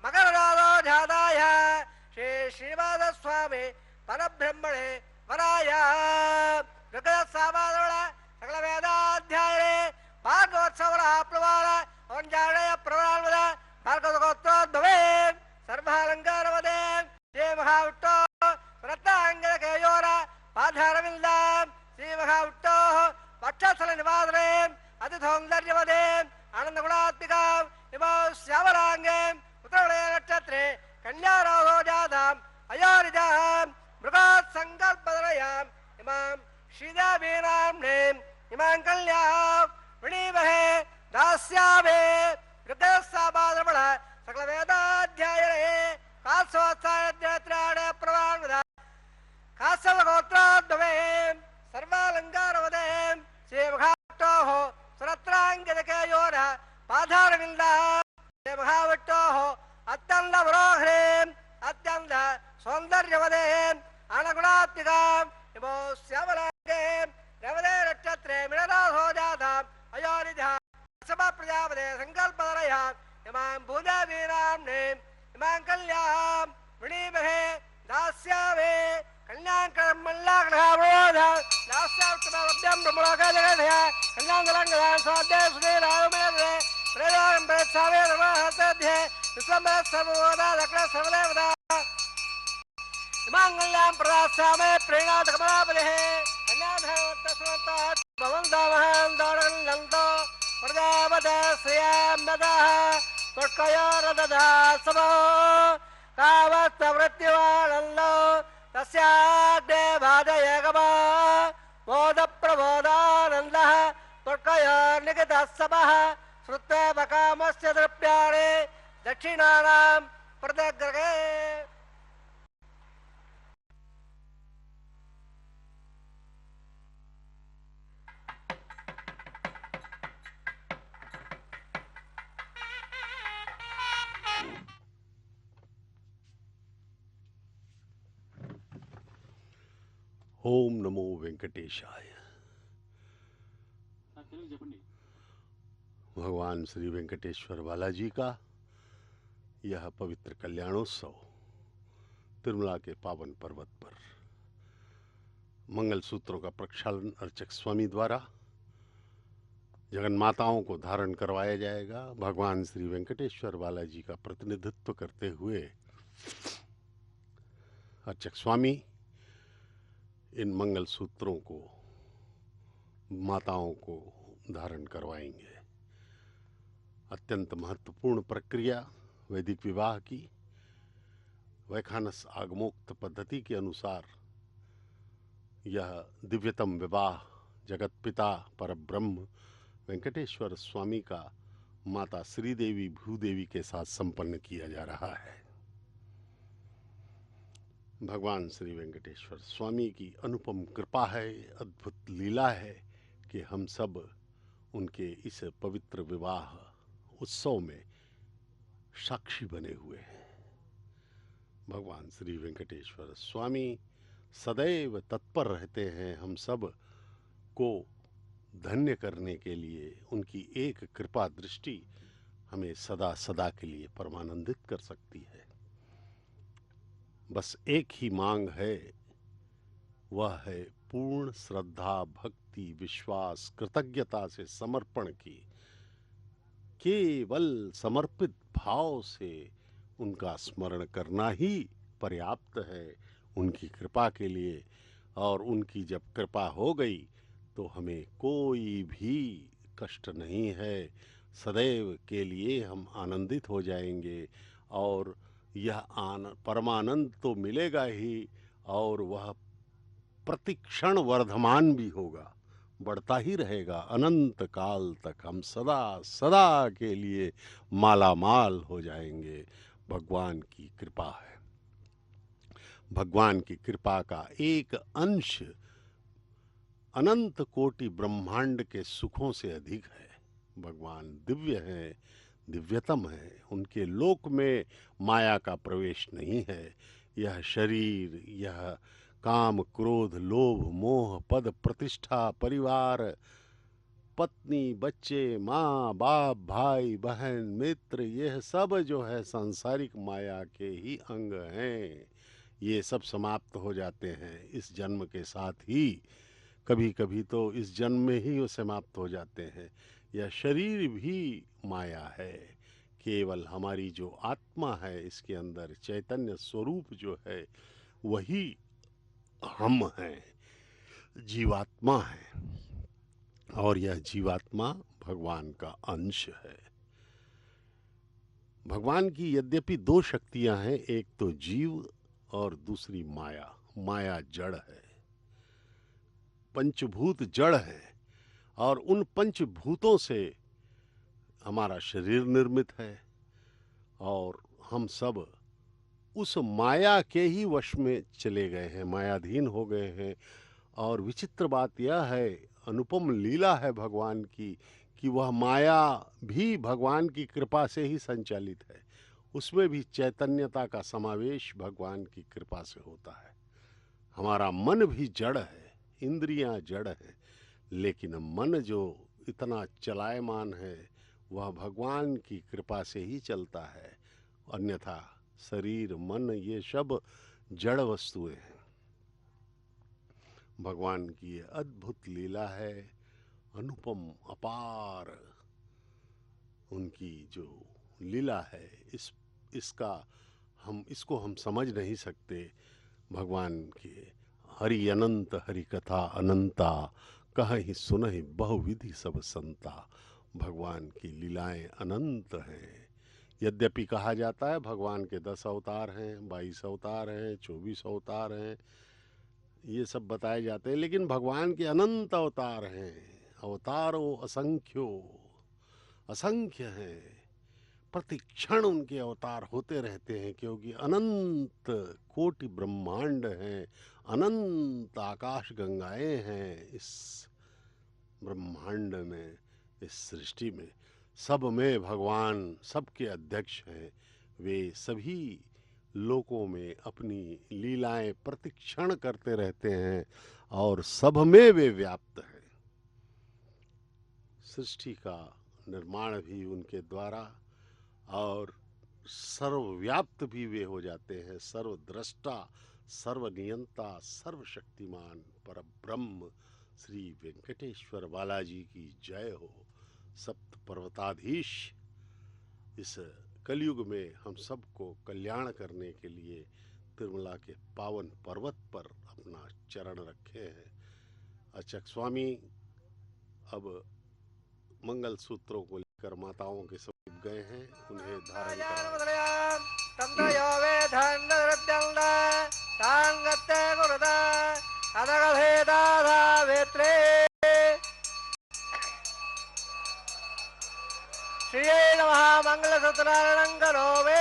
Speaker 1: मकर राधो जाताय श्री श्रीवाद स्वामी परब्रह्मणे वराय ऋग्वेद सामादवळ सकल वेदाध्याये भागवत्सवळ आपलवाळ ओंजाळय प्रवराणवद भार्गवगोत्रोद्भवे सर्वालंकारवदे श्री महाविष्णो रत्नांगलकेयोर पाधारविन्द श्री महाविष्णो वक्षस्थल निवासने अति सौंदर्यवदे आनंदगुणात्मिका इमो श्यामलांगे उत्तरवलय नक्षत्रे कन्याराधो जाताम् अयोनिजाम् मृगात् संकल्पदरयाम् इमां श्रीदेवीनाम्ने इमां कल्याम् वृणीमहे दास्यामे ऋग्वेदसामादरमण सकल वेदाध्यायने कात्सवत्सायद्यत्राणे प्रवाणवद कात्सवगोत्रोद्भवे सर्वालङ्कारवदे श्रीमहाविष्णोः सुरत्राङ्गदकेयोर पाधारविन्द श्रीमहाविष्णोः अत्यन्त मनोहरे अत्यन्त सौन्दर्यवदे अनगुणात्मिकाम् इमो श्यामलाङ्गे रवदे नक्षत्रे मिलनाथो जाताम् अयोनिजः सभा प्रजापते संकल्पदरया इमां भूदेवीनाम्ने इमां कल्याम् वृणीमहे दास्यामे कल्याणकर्मल्लाग्रहावरोध दास्यावृत्तमवद्यं ब्रह्मलोकजगधया कल्याणदलङ्गदान् स्वाध्याय सुधीरायुमेधे प्रेदानं प्रेत्सावे नमः विश्वम्भरः सर्वोदा दक्ष सर्वदेवता इमाङ्गल्यां प्रदास्यामे प्रेणातकमलापतिः कल्याणधर्मत्तस्मत्तात् भवन्तामहं दौडगल्लन्तो प्रजापते श्रियां ददः त्वत्कयोरदधा समो कावत्तवृत्तिवानन्दो तस्याग्ने भाजयगमा बोधप्रबोधानन्दः त्वत्कयोर्निगतः समः श्रुत्वा बकामस्य द्रव्याणि दक्षिणानां प्रदग्रहे
Speaker 2: ओम नमो वेंकटेशाय। भगवान श्री वेंकटेश्वर बालाजी का यह पवित्र कल्याणोत्सव तिरुमला के पावन पर्वत पर मंगल सूत्रों का प्रक्षालन अर्चक स्वामी द्वारा जगन माताओं को धारण करवाया जाएगा। भगवान श्री वेंकटेश्वर बालाजी का प्रतिनिधित्व करते हुए अर्चक स्वामी इन मंगल सूत्रों को माताओं को धारण करवाएंगे। अत्यंत महत्वपूर्ण प्रक्रिया वैदिक विवाह की वैखानस आगमोक्त पद्धति के अनुसार यह दिव्यतम विवाह जगत पिता परब्रह्म वेंकटेश्वर स्वामी का माता श्रीदेवी भूदेवी के साथ संपन्न किया जा रहा है। भगवान श्री वेंकटेश्वर स्वामी की अनुपम कृपा है, अद्भुत लीला है कि हम सब उनके इस पवित्र विवाह उत्सव में साक्षी बने हुए हैं। भगवान श्री वेंकटेश्वर स्वामी सदैव तत्पर रहते हैं हम सब को धन्य करने के लिए। उनकी एक कृपा दृष्टि हमें सदा सदा के लिए परमानंदित कर सकती है। बस एक ही मांग है, वह है पूर्ण श्रद्धा भक्ति विश्वास कृतज्ञता से समर्पण की। केवल समर्पित भाव से उनका स्मरण करना ही पर्याप्त है। उनकी कृपा के लिए और उनकी जब कृपा हो गई तो हमें कोई भी कष्ट नहीं है। सदैव के लिए हम आनंदित हो जाएंगे और यह परमानंद तो मिलेगा ही, और वह प्रतिक्षण वर्धमान भी होगा, बढ़ता ही रहेगा। अनंत काल तक हम सदा सदा के लिए माला माल हो जाएंगे। भगवान की कृपा है। भगवान की कृपा का एक अंश अनंत कोटि ब्रह्मांड के सुखों से अधिक है। भगवान दिव्य हैं, दिव्यतम है। उनके लोक में माया का प्रवेश नहीं है। यह शरीर, यह काम क्रोध लोभ मोह पद प्रतिष्ठा परिवार पत्नी बच्चे माँ बाप भाई बहन मित्र, यह सब जो है सांसारिक माया के ही अंग हैं। ये सब समाप्त हो जाते हैं इस जन्म के साथ ही। कभी कभी तो इस जन्म में ही वो समाप्त हो जाते हैं। यह शरीर भी माया है। केवल हमारी जो आत्मा है, इसके अंदर चैतन्य स्वरूप जो है वही हम हैं, जीवात्मा है। और यह जीवात्मा भगवान का अंश है। भगवान की यद्यपि दो शक्तियां हैं, एक तो जीव और दूसरी माया। माया जड़ है, पंचभूत जड़ है, और उन पंचभूतों से हमारा शरीर निर्मित है, और हम सब उस माया के ही वश में चले गए हैं, मायाधीन हो गए हैं। और विचित्र बात यह है, अनुपम लीला है भगवान की, कि वह माया भी भगवान की कृपा से ही संचालित है। उसमें भी चैतन्यता का समावेश भगवान की कृपा से होता है। हमारा मन भी जड़ है, इंद्रियां जड़ है, लेकिन मन जो इतना चलायमान है वह भगवान की कृपा से ही चलता है। अन्यथा शरीर मन ये सब जड़ वस्तुएं हैं। भगवान की ये अद्भुत लीला है, अनुपम अपार उनकी जो लीला है, इसको हम समझ नहीं सकते। भगवान के हरि अनंत हरि कथा अनंता, कहीं सुनहि बहुविधि सब संता। भगवान की लीलाएं अनंत हैं। यद्यपि कहा जाता है भगवान के 10 अवतार हैं, 22 अवतार हैं, 24 अवतार हैं, ये सब बताए जाते हैं, लेकिन भगवान के अनंत अवतार हैं। अवतारों असंख्य हैं। प्रतिक्षण उनके अवतार होते रहते हैं, क्योंकि अनंत कोटि ब्रह्मांड हैं, अनंत आकाश गंगाएं हैं इस ब्रह्मांड में, इस सृष्टि में। सब में भगवान सबके अध्यक्ष हैं। वे सभी लोकों में अपनी लीलाएं प्रतिक्षण करते रहते हैं और सब में वे व्याप्त हैं। सृष्टि का निर्माण भी उनके द्वारा, और सर्वव्याप्त भी वे हो जाते हैं। सर्वद्रष्टा, सर्वनियंता, सर्वशक्तिमान परब्रह्म श्री वेंकटेश्वर बालाजी की जय हो। सप्त पर्वताधीश इस कलयुग में हम सबको कल्याण करने के लिए तिरुमला के पावन पर्वत पर अपना चरण रखे हैं। अर्चक स्वामी अब मंगल सूत्रों को लेकर माताओं के समीप गए हैं, उन्हें धारण कराएं।
Speaker 1: तंत्रयो वेधन्नरद्यन्द तांगत्ते गुरुदा अदगभेदाधा वेत्रे श्रीये नमः मंगलसूत्रारणं करोमि।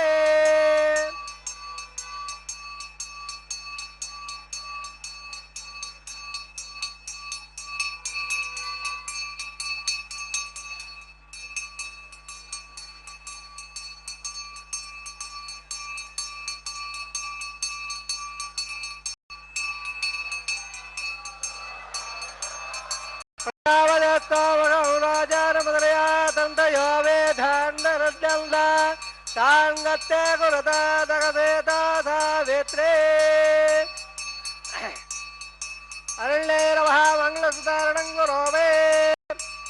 Speaker 1: तांगत्ते गुरुदा दगभेदाधा वेत्रे अरण्ये नमः मंगलसूत्रारणं करोमि।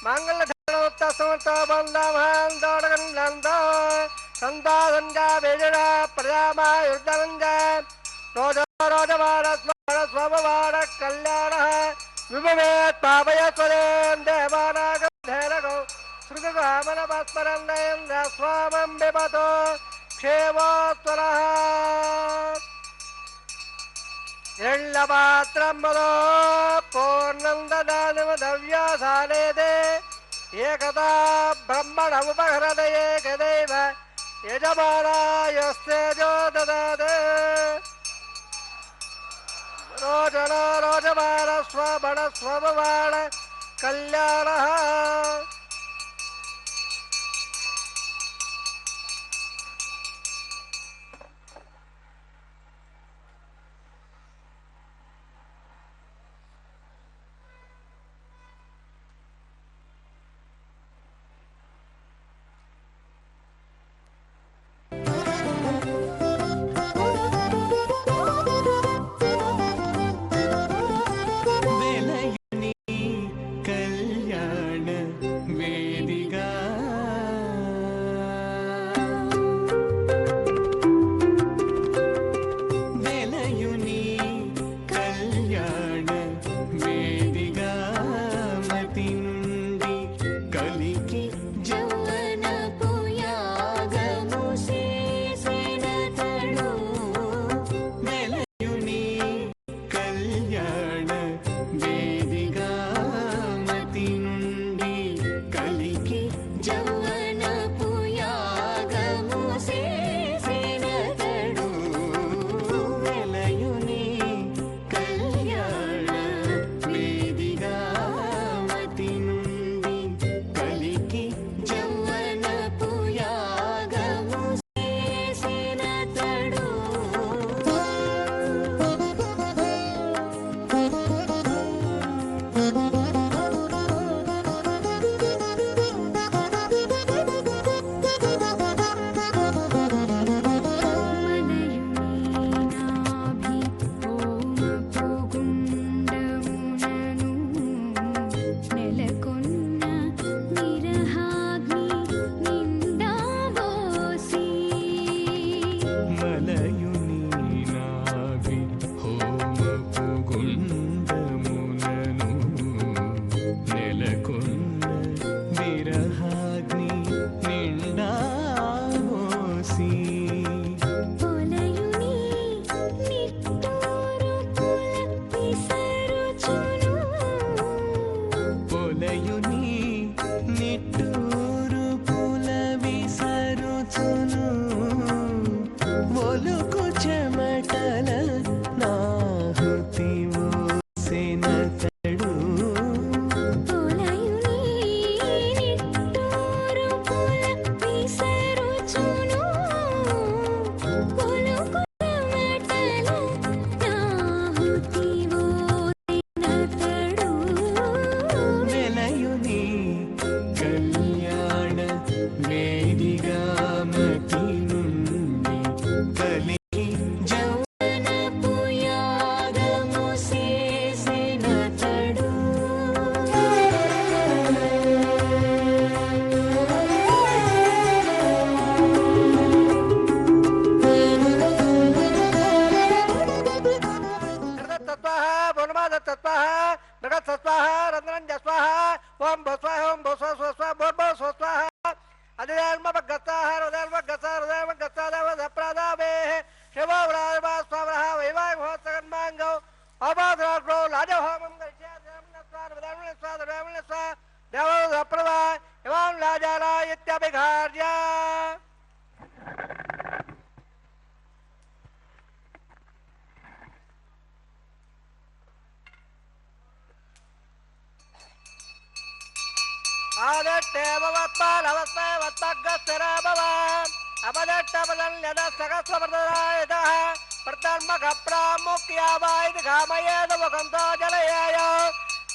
Speaker 1: मंगलधरणोत्तमसमर्थबन्धमहान्तोडगन्धन्त सन्तासञ्जा वेजना प्रजामायुर्धनञ्जा रोजवारस्वभवार कल्याण विभवेत् पावयस्वरेन् देवानागन्धेरगौ श्रुतिगामनमस्मरन्नयन् स्वामं बिबतो क्षेमोत्तरः हिरण्यपात्रं मदो पूर्णं ददानिमदव्यासालेदे एकदा ब्रह्मणमुपहरते एकदैव यजमानायस्तेजो ददाते रोचनो रोचमान स्वबण स्वभवाण कल्याणः
Speaker 3: వెలయుని కళ్యాణ వేదిగా వెలయుని కళ్యాణ వేదిగా మతి నుండి కలికి
Speaker 4: జౌవనపు యాగము చేసినతడు
Speaker 3: వెలయుని కళ్యాణ వేదిగా మతి నుండి కలికి
Speaker 4: జౌవనపు యాగము చేసినతడు
Speaker 3: వెలయుని కళ్యాణ వేదిగా మతి నుండి కలికి
Speaker 4: జౌవనపు యాగము చేసినతడు నెలకొన్న నిరహాగ్ని నిండాబోసి
Speaker 3: మలయుని నాభి హోమపు గుండమునను నెలకొన్న విరహాగ్ని నిండా మోసి
Speaker 4: పొలయుని నిట్టూరు పుల విసరుచును
Speaker 3: పొలయుని నిట్టూరు పుల విసరుచును ఒలుకు చెమటల నాహుతి మోసెనతడు
Speaker 4: పొలయుని నిట్టూరు పుల విసరుచును ఒలుకు చెమటల నాహుతి మోసెనతడు
Speaker 3: వెలయుని కళ్యాణ వేదిగా మతి నుండి కలికి
Speaker 4: జౌవనపు యాగము చేసినతడు
Speaker 1: तत्त्वः पूर्णमादत्तत्त्वः मृगत्तत्त्वः रन्ध्रञ्जस्वः ओम भस्वः ओम भस्वः स्वस्वः भूर्भुवः स्वस्वः अधिधर्मभगत्ताः हृदयर्मगत्ताः हृदयर्मगत्ताः देवदप्रादावेः शिवोव्राजमा स्वामः वैवाहिकमहोत्सवन्माङ्गौ अबाधराग्रो लाजहोमं गच्छेत् देवदप्रभा इमां लाजाला इत्यभिघार्य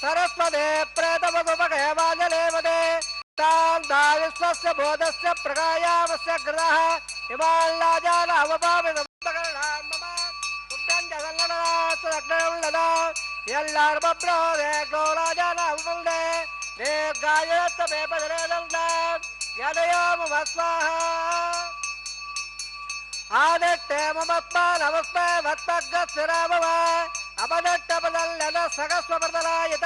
Speaker 1: सरस्वते प्रेतवदुपगेवाजलेवदे तान्दाविश्वस्य बोधस्य प्रकायावस्य गृहः हिमाल्लाजालहवपामिदमुत्तकरणान् मम उद्दञ्जगल्लनरास्तदग्नयुल्लदा यल्लार्मब्रोदे ग्लोराजालहवमुल्दे गायत्तमेपदरेदल्दान् यदयोमुमस्वाहा आदित्ये ममत्मानवस्मे वत्मग्गस्थिरामव अपदट्टपदल्यन सगस्वप्रदलायत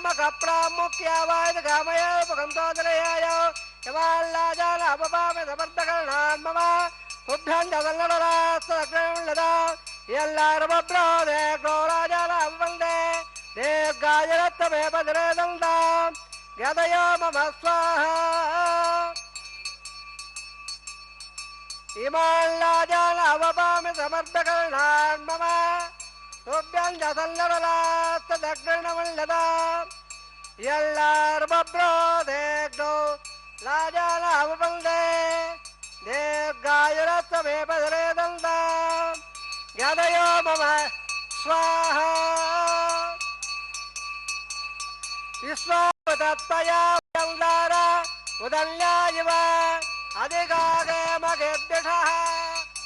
Speaker 1: प्रामुख्यावाय गामय उपगंतोदरयाय यमाल्लाजाल अपपामे समर्थकरणान् मम तुभ्यं जगन्नडरास्तग्रंलदा यल्लारवब्रोदे गौराजाल अपवन्दे देगायरत्तमे भद्रे दन्दां गदयो मम स्वाहा इमाल्लाजाल अपपामे समर्थकरणान् मम तुभ्यं जगन्नडरास्तग्रंलदा यल्लारवब्रोदे लाजाल अपवन्दे देगायरत्तमे भद्रे दन्दां गदयो मम स्वाहा विश्वावतत्तया उदल्लारा उदल्यायिव अधिकागे मगेद्यठः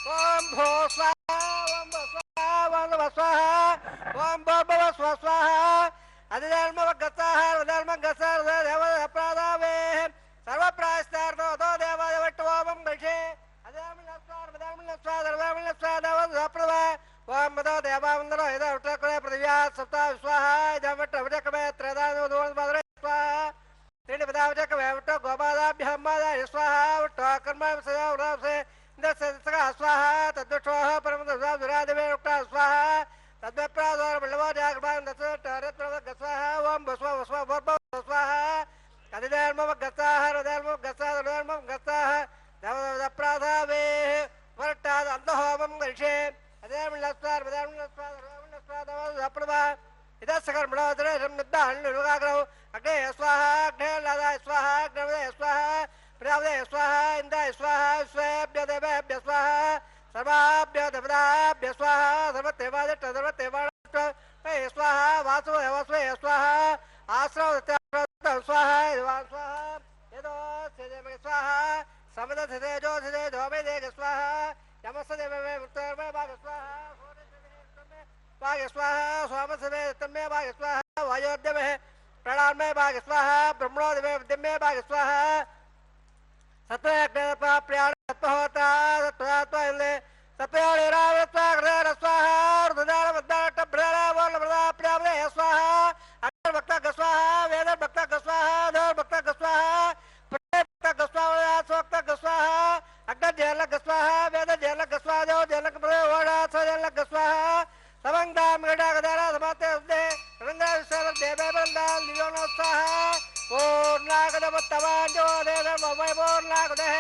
Speaker 1: ॐ भो स्वाहा ॐ भो स्वाहा ॐ भो स्वाहा ॐ भो स्वाहा अधिधर्मवगतः धर्मगतः देवप्रादावे सर्वप्रायश्चार्थो दो देवायवट्टोमं गृहे ओम मदो देवावंदनो यदा उट्टकले पृथिव्या सप्ता स्वाहा इदमट्ट वटकमे त्रदानो दोन बदरे स्वाहा त्रीणि पदावटकमे वट्ट गोपादाभ्यं मादा स्वाहा वट्ट कर्म सदा उरासे इंद्रसका स्वाहा तद्वक्षोः परमदसा दुरादेवे उट्ट स्वाहा तद्वप्रादोर बलवो जागृतं दस तरत्रव गस्वाहा ओम बस्वा वस्वा वर्ब स्वाहा अधिधर्मव गस्वाहा हरधर्मव गस्वाहा धर्मव गस्वाहा देवप्रादावे वर्टाद अंधहोमं गृहे अदेमलस्वार बदामलस्वार रामलस्वार दवप्रभा इदस्कर मणोदरे रमद्दान लुगाग्रह अग्ने स्वाहा अग्ने लादा स्वाहा अग्ने स्वाहा प्रवदे स्वाहा इंद्र स्वाहा स्वेभ्य देवेभ्य स्वाहा सर्वाभ्य देवताभ्य स्वाहा सर्वदेवाय सर्वदेवाय स्वाहा वासुदेव वसुदेव स्वाहा आश्रव स्वाहा स्वाहा यदो सेदेव स्वाहा समद सेदेजो सेदेजो वेदेग स्वाहा यमसदेवे उत्तरमे भाग स्वाहा भाग स्वाहा स्वामसदेवे तन्मे भाग स्वाहा वायोद्यमे प्रणामे भाग स्वाहा ब्रह्मणोदमे विद्यमे भाग स्वाहा सत्वयज्ञ प्रियाण सत्वहोता सत्वयात्वयले सत्वयाणिरावत्वाग्रह स्वाहा रुद्राण मद्दाट ब्रह्मणा बोल ब्रह्मणा प्रियावदे स्वाहा अक्षर भक्त स्वाहा वेद भक्त स्वाहा धर भक्त स्वाहा प्रेम भक्त स्वाहा सोक्त स्वाहा अग्नि जल स्वाहा वेद जल स्वाहा जो जल प्रयोगोड़ा सजल स्वाहा समंगाम गड़ा गदारा समाते उदे रंगा विसर देवे बंदा लियोनो स्वाहा पूर्णागद बत्तवान जो दे धर्ममय पूर्णागदे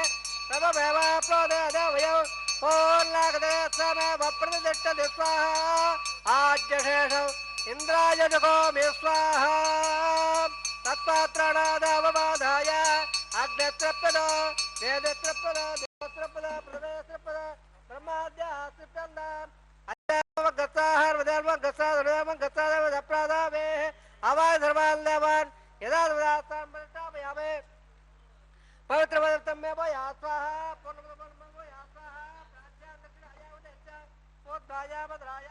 Speaker 1: तब भैवा प्रोदे देवयो पूर्णागदे समय वप्रदिष्ट स्वाहा आज्य शेष इंद्राय जगो मे स्वाहा तत्पात्राणादावमाधाय अग्नित्रपद वेदत्रपद देवत्रपद प्रदेशत्रपद ब्रह्माद्यास्त्रपदम् अध्यात्मगताः हृदयर्मगताः हृदयर्मगताः देवदप्रादावे अवाय धर्मान् देवान् यदा ददातां प्रतापयामे पवित्रवदत्तं मे वया स्वाहा पूर्णपदं वया स्वाहा प्राच्यां दक्षिणाय उदेश्य मोद्धाय भद्राय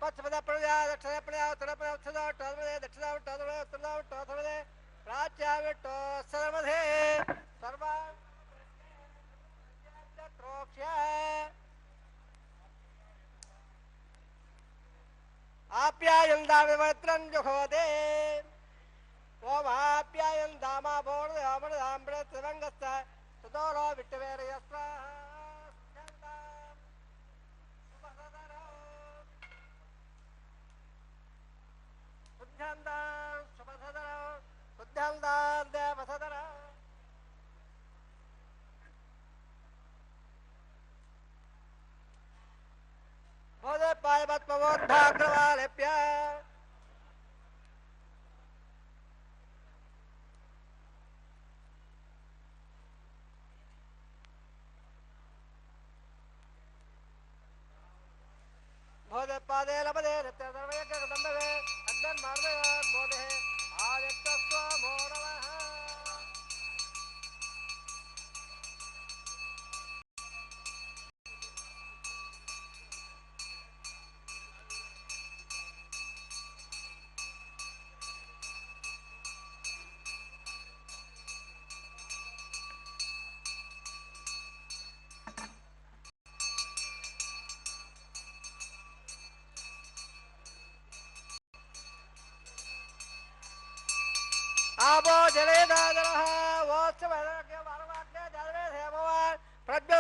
Speaker 1: पश्चिमदा प्रजा दक्षिण प्रजा उत्तर प्रजा उत्तर उत्तर दक्षिण उत्तर उत्तर उत्तर प्राच्या विट्टो सर्वधे सर्वा त्रोक्ष्य आप्यायं दामवत्रं जुहोदे ओम आप्यायं दामा बोर्द अमर आम्र त्रिवंगस्थ तदोरो विट्टवेर यस्वा Sudhandan Subhadara Sudhandan Devasodara Bode Paivat Pavod Bhagavalepya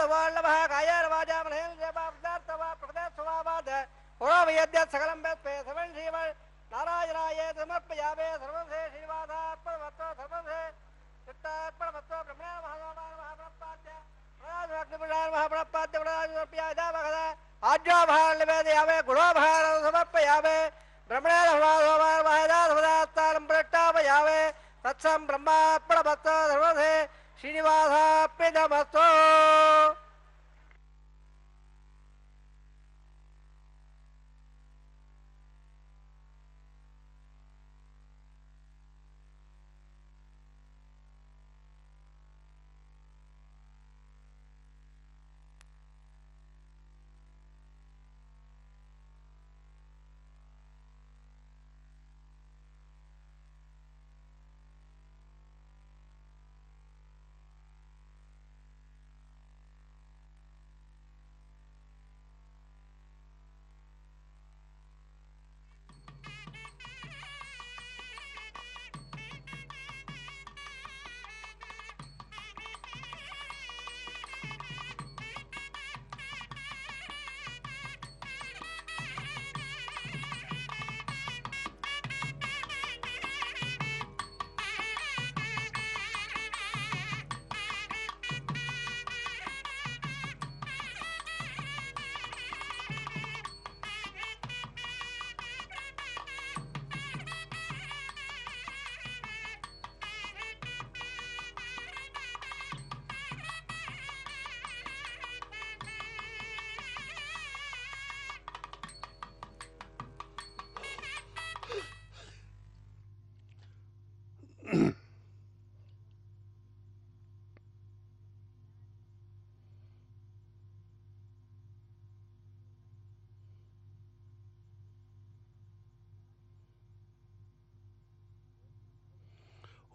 Speaker 1: वल्लभः कायर्वाचा महेन देवापदार्थवा प्रदेशवाद पुरोभयद्य सकलं वेत्ते सर्वं श्रीमन् नारायणाय समर्पयामि सर्वं श्री श्रीनिवासात्मवत्तो सर्वं श्री चित्तात्मवत्तो ब्रह्मणे महाप्राप्य अग्निपुराण महाप्राप्य समर्पयामि भगदा आज्ञा भार निवेदयामि गुणो भार समर्पयामि ब्रह्मणे भगवान् महादा सदात्तानं प्रट्टापयामि तत्सं ब्रह्मात्मवत्तो सर्वं श्री श्रीनिवासाप्यनमस्तु।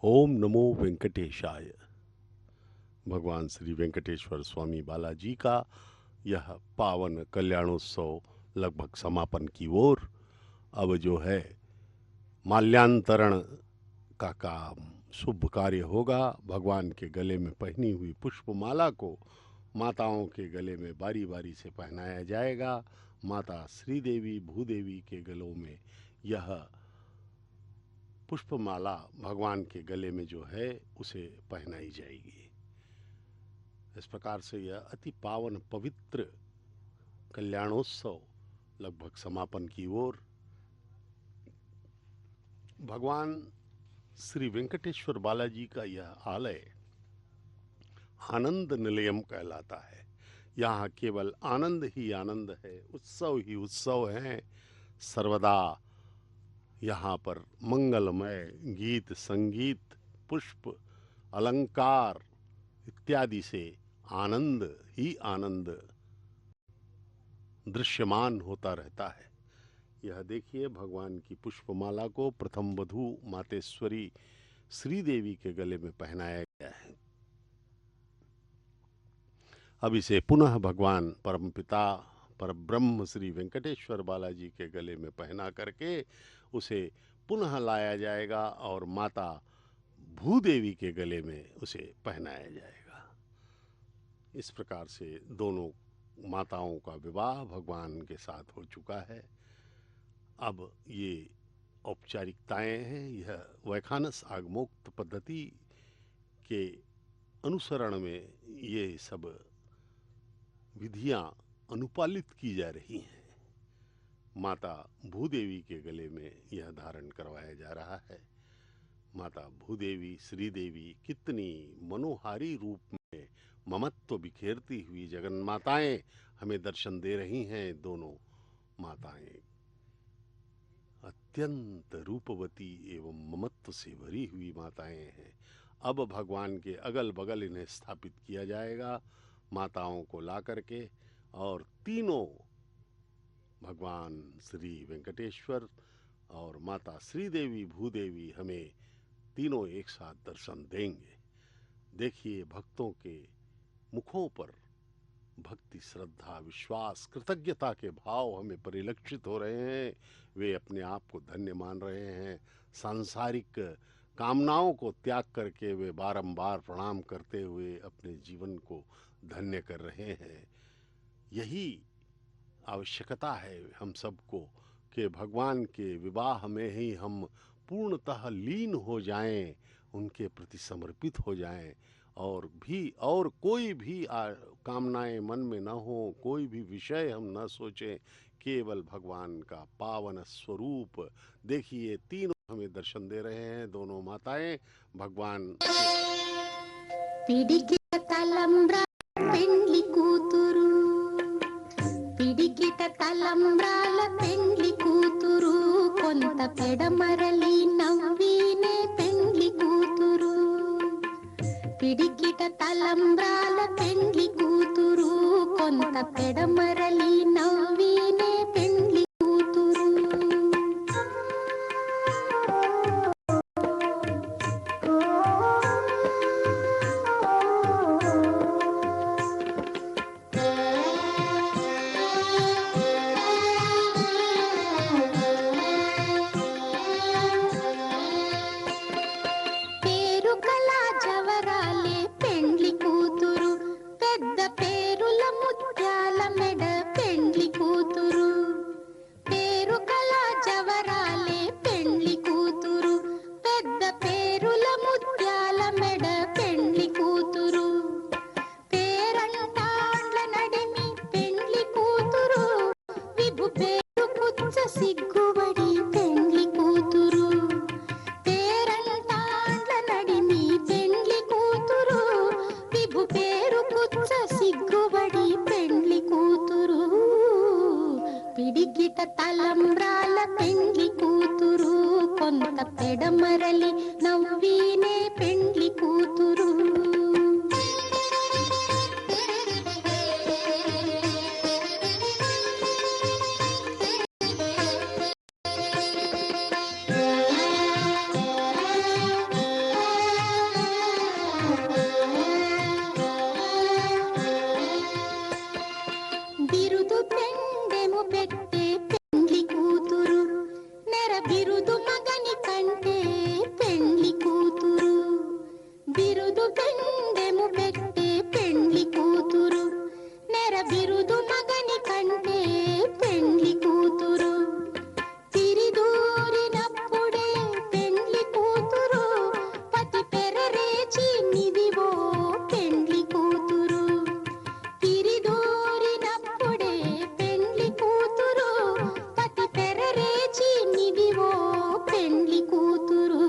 Speaker 2: ओम नमो वेंकटेशाय। भगवान श्री वेंकटेश्वर स्वामी बालाजी का यह पावन कल्याणोत्सव लगभग समापन की ओर। अब जो है माल्यान्तरण का काम शुभ कार्य होगा। भगवान के गले में पहनी हुई पुष्पमाला को माताओं के गले में बारी बारी से पहनाया जाएगा। माता श्रीदेवी भूदेवी के गलों में यह पुष्पमाला भगवान के गले में जो है उसे पहनाई जाएगी। इस प्रकार से यह अति पावन पवित्र कल्याणोत्सव लगभग समापन की ओर। भगवान श्री वेंकटेश्वर बालाजी का यह आलय आनंद निलयम कहलाता है। यहाँ केवल आनंद ही आनंद है, उत्सव ही उत्सव है। सर्वदा यहाँ पर मंगलमय गीत संगीत पुष्प अलंकार इत्यादि से आनंद ही आनंद दृश्यमान होता रहता है। यह देखिए भगवान की पुष्पमाला को प्रथम वधू मातेश्वरी श्रीदेवी के गले में पहनाया गया है। अब इसे पुनः भगवान परमपिता परब्रह्म श्री वेंकटेश्वर बालाजी के गले में पहना करके उसे पुनः लाया जाएगा और माता भूदेवी के गले में उसे पहनाया जाएगा। इस प्रकार से दोनों माताओं का विवाह भगवान के साथ हो चुका है। अब ये औपचारिकताएं हैं। यह वैखानस आगमोक्त पद्धति के अनुसरण में ये सब विधियां अनुपालित की जा रही हैं। माता भूदेवी के गले में यह धारण करवाया जा रहा है। माता भूदेवी श्रीदेवी कितनी मनोहारी रूप में ममत्व बिखेरती हुई जगन्माताएं हमें दर्शन दे रही हैं। दोनों माताएं अत्यंत रूपवती एवं ममत्व से भरी हुई माताएं हैं। अब भगवान के अगल बगल इन्हें स्थापित किया जाएगा माताओं को ला करके, और तीनों भगवान श्री वेंकटेश्वर और माता श्रीदेवी भूदेवी हमें तीनों एक साथ दर्शन देंगे। देखिए भक्तों के मुखों पर भक्ति श्रद्धा विश्वास कृतज्ञता के भाव हमें परिलक्षित हो रहे हैं। वे अपने आप को धन्य मान रहे हैं। सांसारिक कामनाओं को त्याग करके वे बारंबार प्रणाम करते हुए अपने जीवन को धन्य कर रहे हैं। यही आवश्यकता है हम सबको कि भगवान के विवाह में ही हम पूर्णतः लीन हो जाएं, उनके प्रति समर्पित हो जाएं, और कोई भी कामनाएं मन में न हो, कोई भी विषय हम न सोचें, केवल भगवान का पावन स्वरूप। देखिए तीनों हमें दर्शन दे रहे हैं, दोनों माताएं भगवान
Speaker 5: పిడికిట తలంబ్రా పెండ్లి కూతురు పిడికిట తలంబ్రాల పెండ్లి కూతురు కొంత పెడమరలి నవ్వినే పెండ్లి కూతురు పిడికిట తలంబ్రాల పెండ్లి కూతురు కొంత పెడమరలి నవ్వినే పెండ్లి కూతురు పేరుకల జవరాలే పెండ్లి కూతురు పెద్ద పేరుల ముత్యాల మెడ పెండ్లి కూతురు పేరుకల జవరాలే పెండ్లి కూతురు పెద్ద పేరుల ముత్యాల మెడ పెండ్లి కూతురు పేరంటాండ్ల నడిమి పెండ్లి కూతురు విభు పేరు పుచ్చ సిగ్గుబడి పెండ్లి కూతురు పేరంటాండ్ల నడిమి పెండ్లి కూతురు విభు పేరు పుచ్చ సిగ్గుబడి పెండ్లి కూతురు పిడికిట తలంబ్రాల పెండ్లి కూతురు కొంత పెడమరలి నవ్వినే పెండ్లి కూతురు బిరుదు పెండెము పెట్టే పెండ్లి కూతురు నెర బిరుదు మగని కంటే పెండ్లి కూతురు బిరుదు పెండెము పెట్టే పెండ్లి కూతురు నెర బిరుదు మగని కంటే పెండ్లి కూతురు తిరిదూరినప్పుడే పెండ్లి కూతురు పతి పెరరేచి నిదివో పెండ్లి కూతురు తిరిదూరినప్పుడే పెండ్లి కూతురు పతి పెరరేచి నిదివో పెండ్లి కూతురు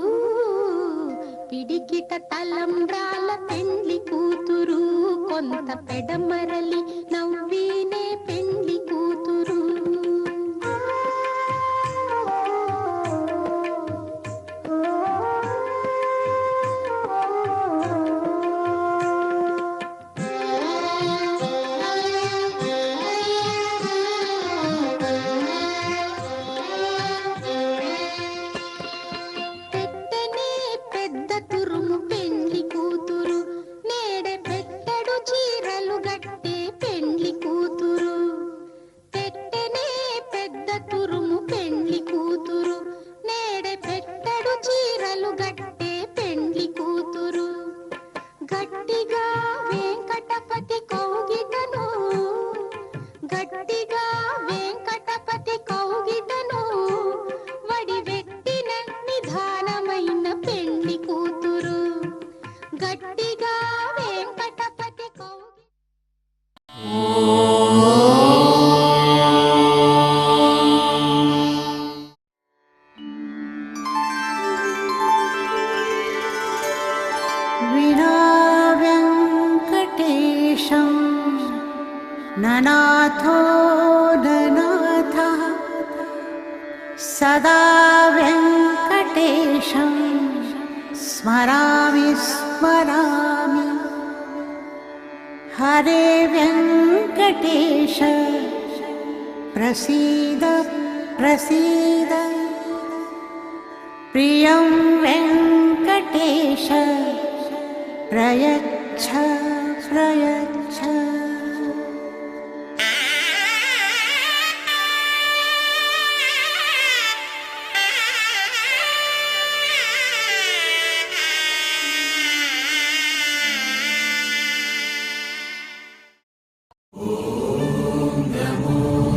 Speaker 5: పిడికిట తలంబ్రాల పెండ్లి కూతురు కొంత పెడమరలి నవ్వినే పెండ్లి కూతురు పెట్టనే పెద్ద తురుము పెండ్లి కూతురు నేడే పెట్టడు చీరలు గట్టే పెండ్లి కూతురు పెట్టనే పెద్ద తురుము పెండ్లి కూతురు నేడే పెట్టడు చీరలు గట్టే పెండ్లి కూతురు గట్టిగా వెంకటపతి కౌగిటను గట్టిగా వెంకటపతి కౌగిటను వడివెట్టిన నిధానమైన పెండ్లి కూతురు గట్టిగా వెంకటపతి కౌగిట
Speaker 6: विना वेङ्कटेशं ननाथो ननाथः सदा वेङ्कटेशं स्मरामि स्मरामि हरे वेङ्कटेश प्रसीद प्रसीद प्रियं वेङ्कटेश प्रयच्छ प्रयच्छ
Speaker 3: नमो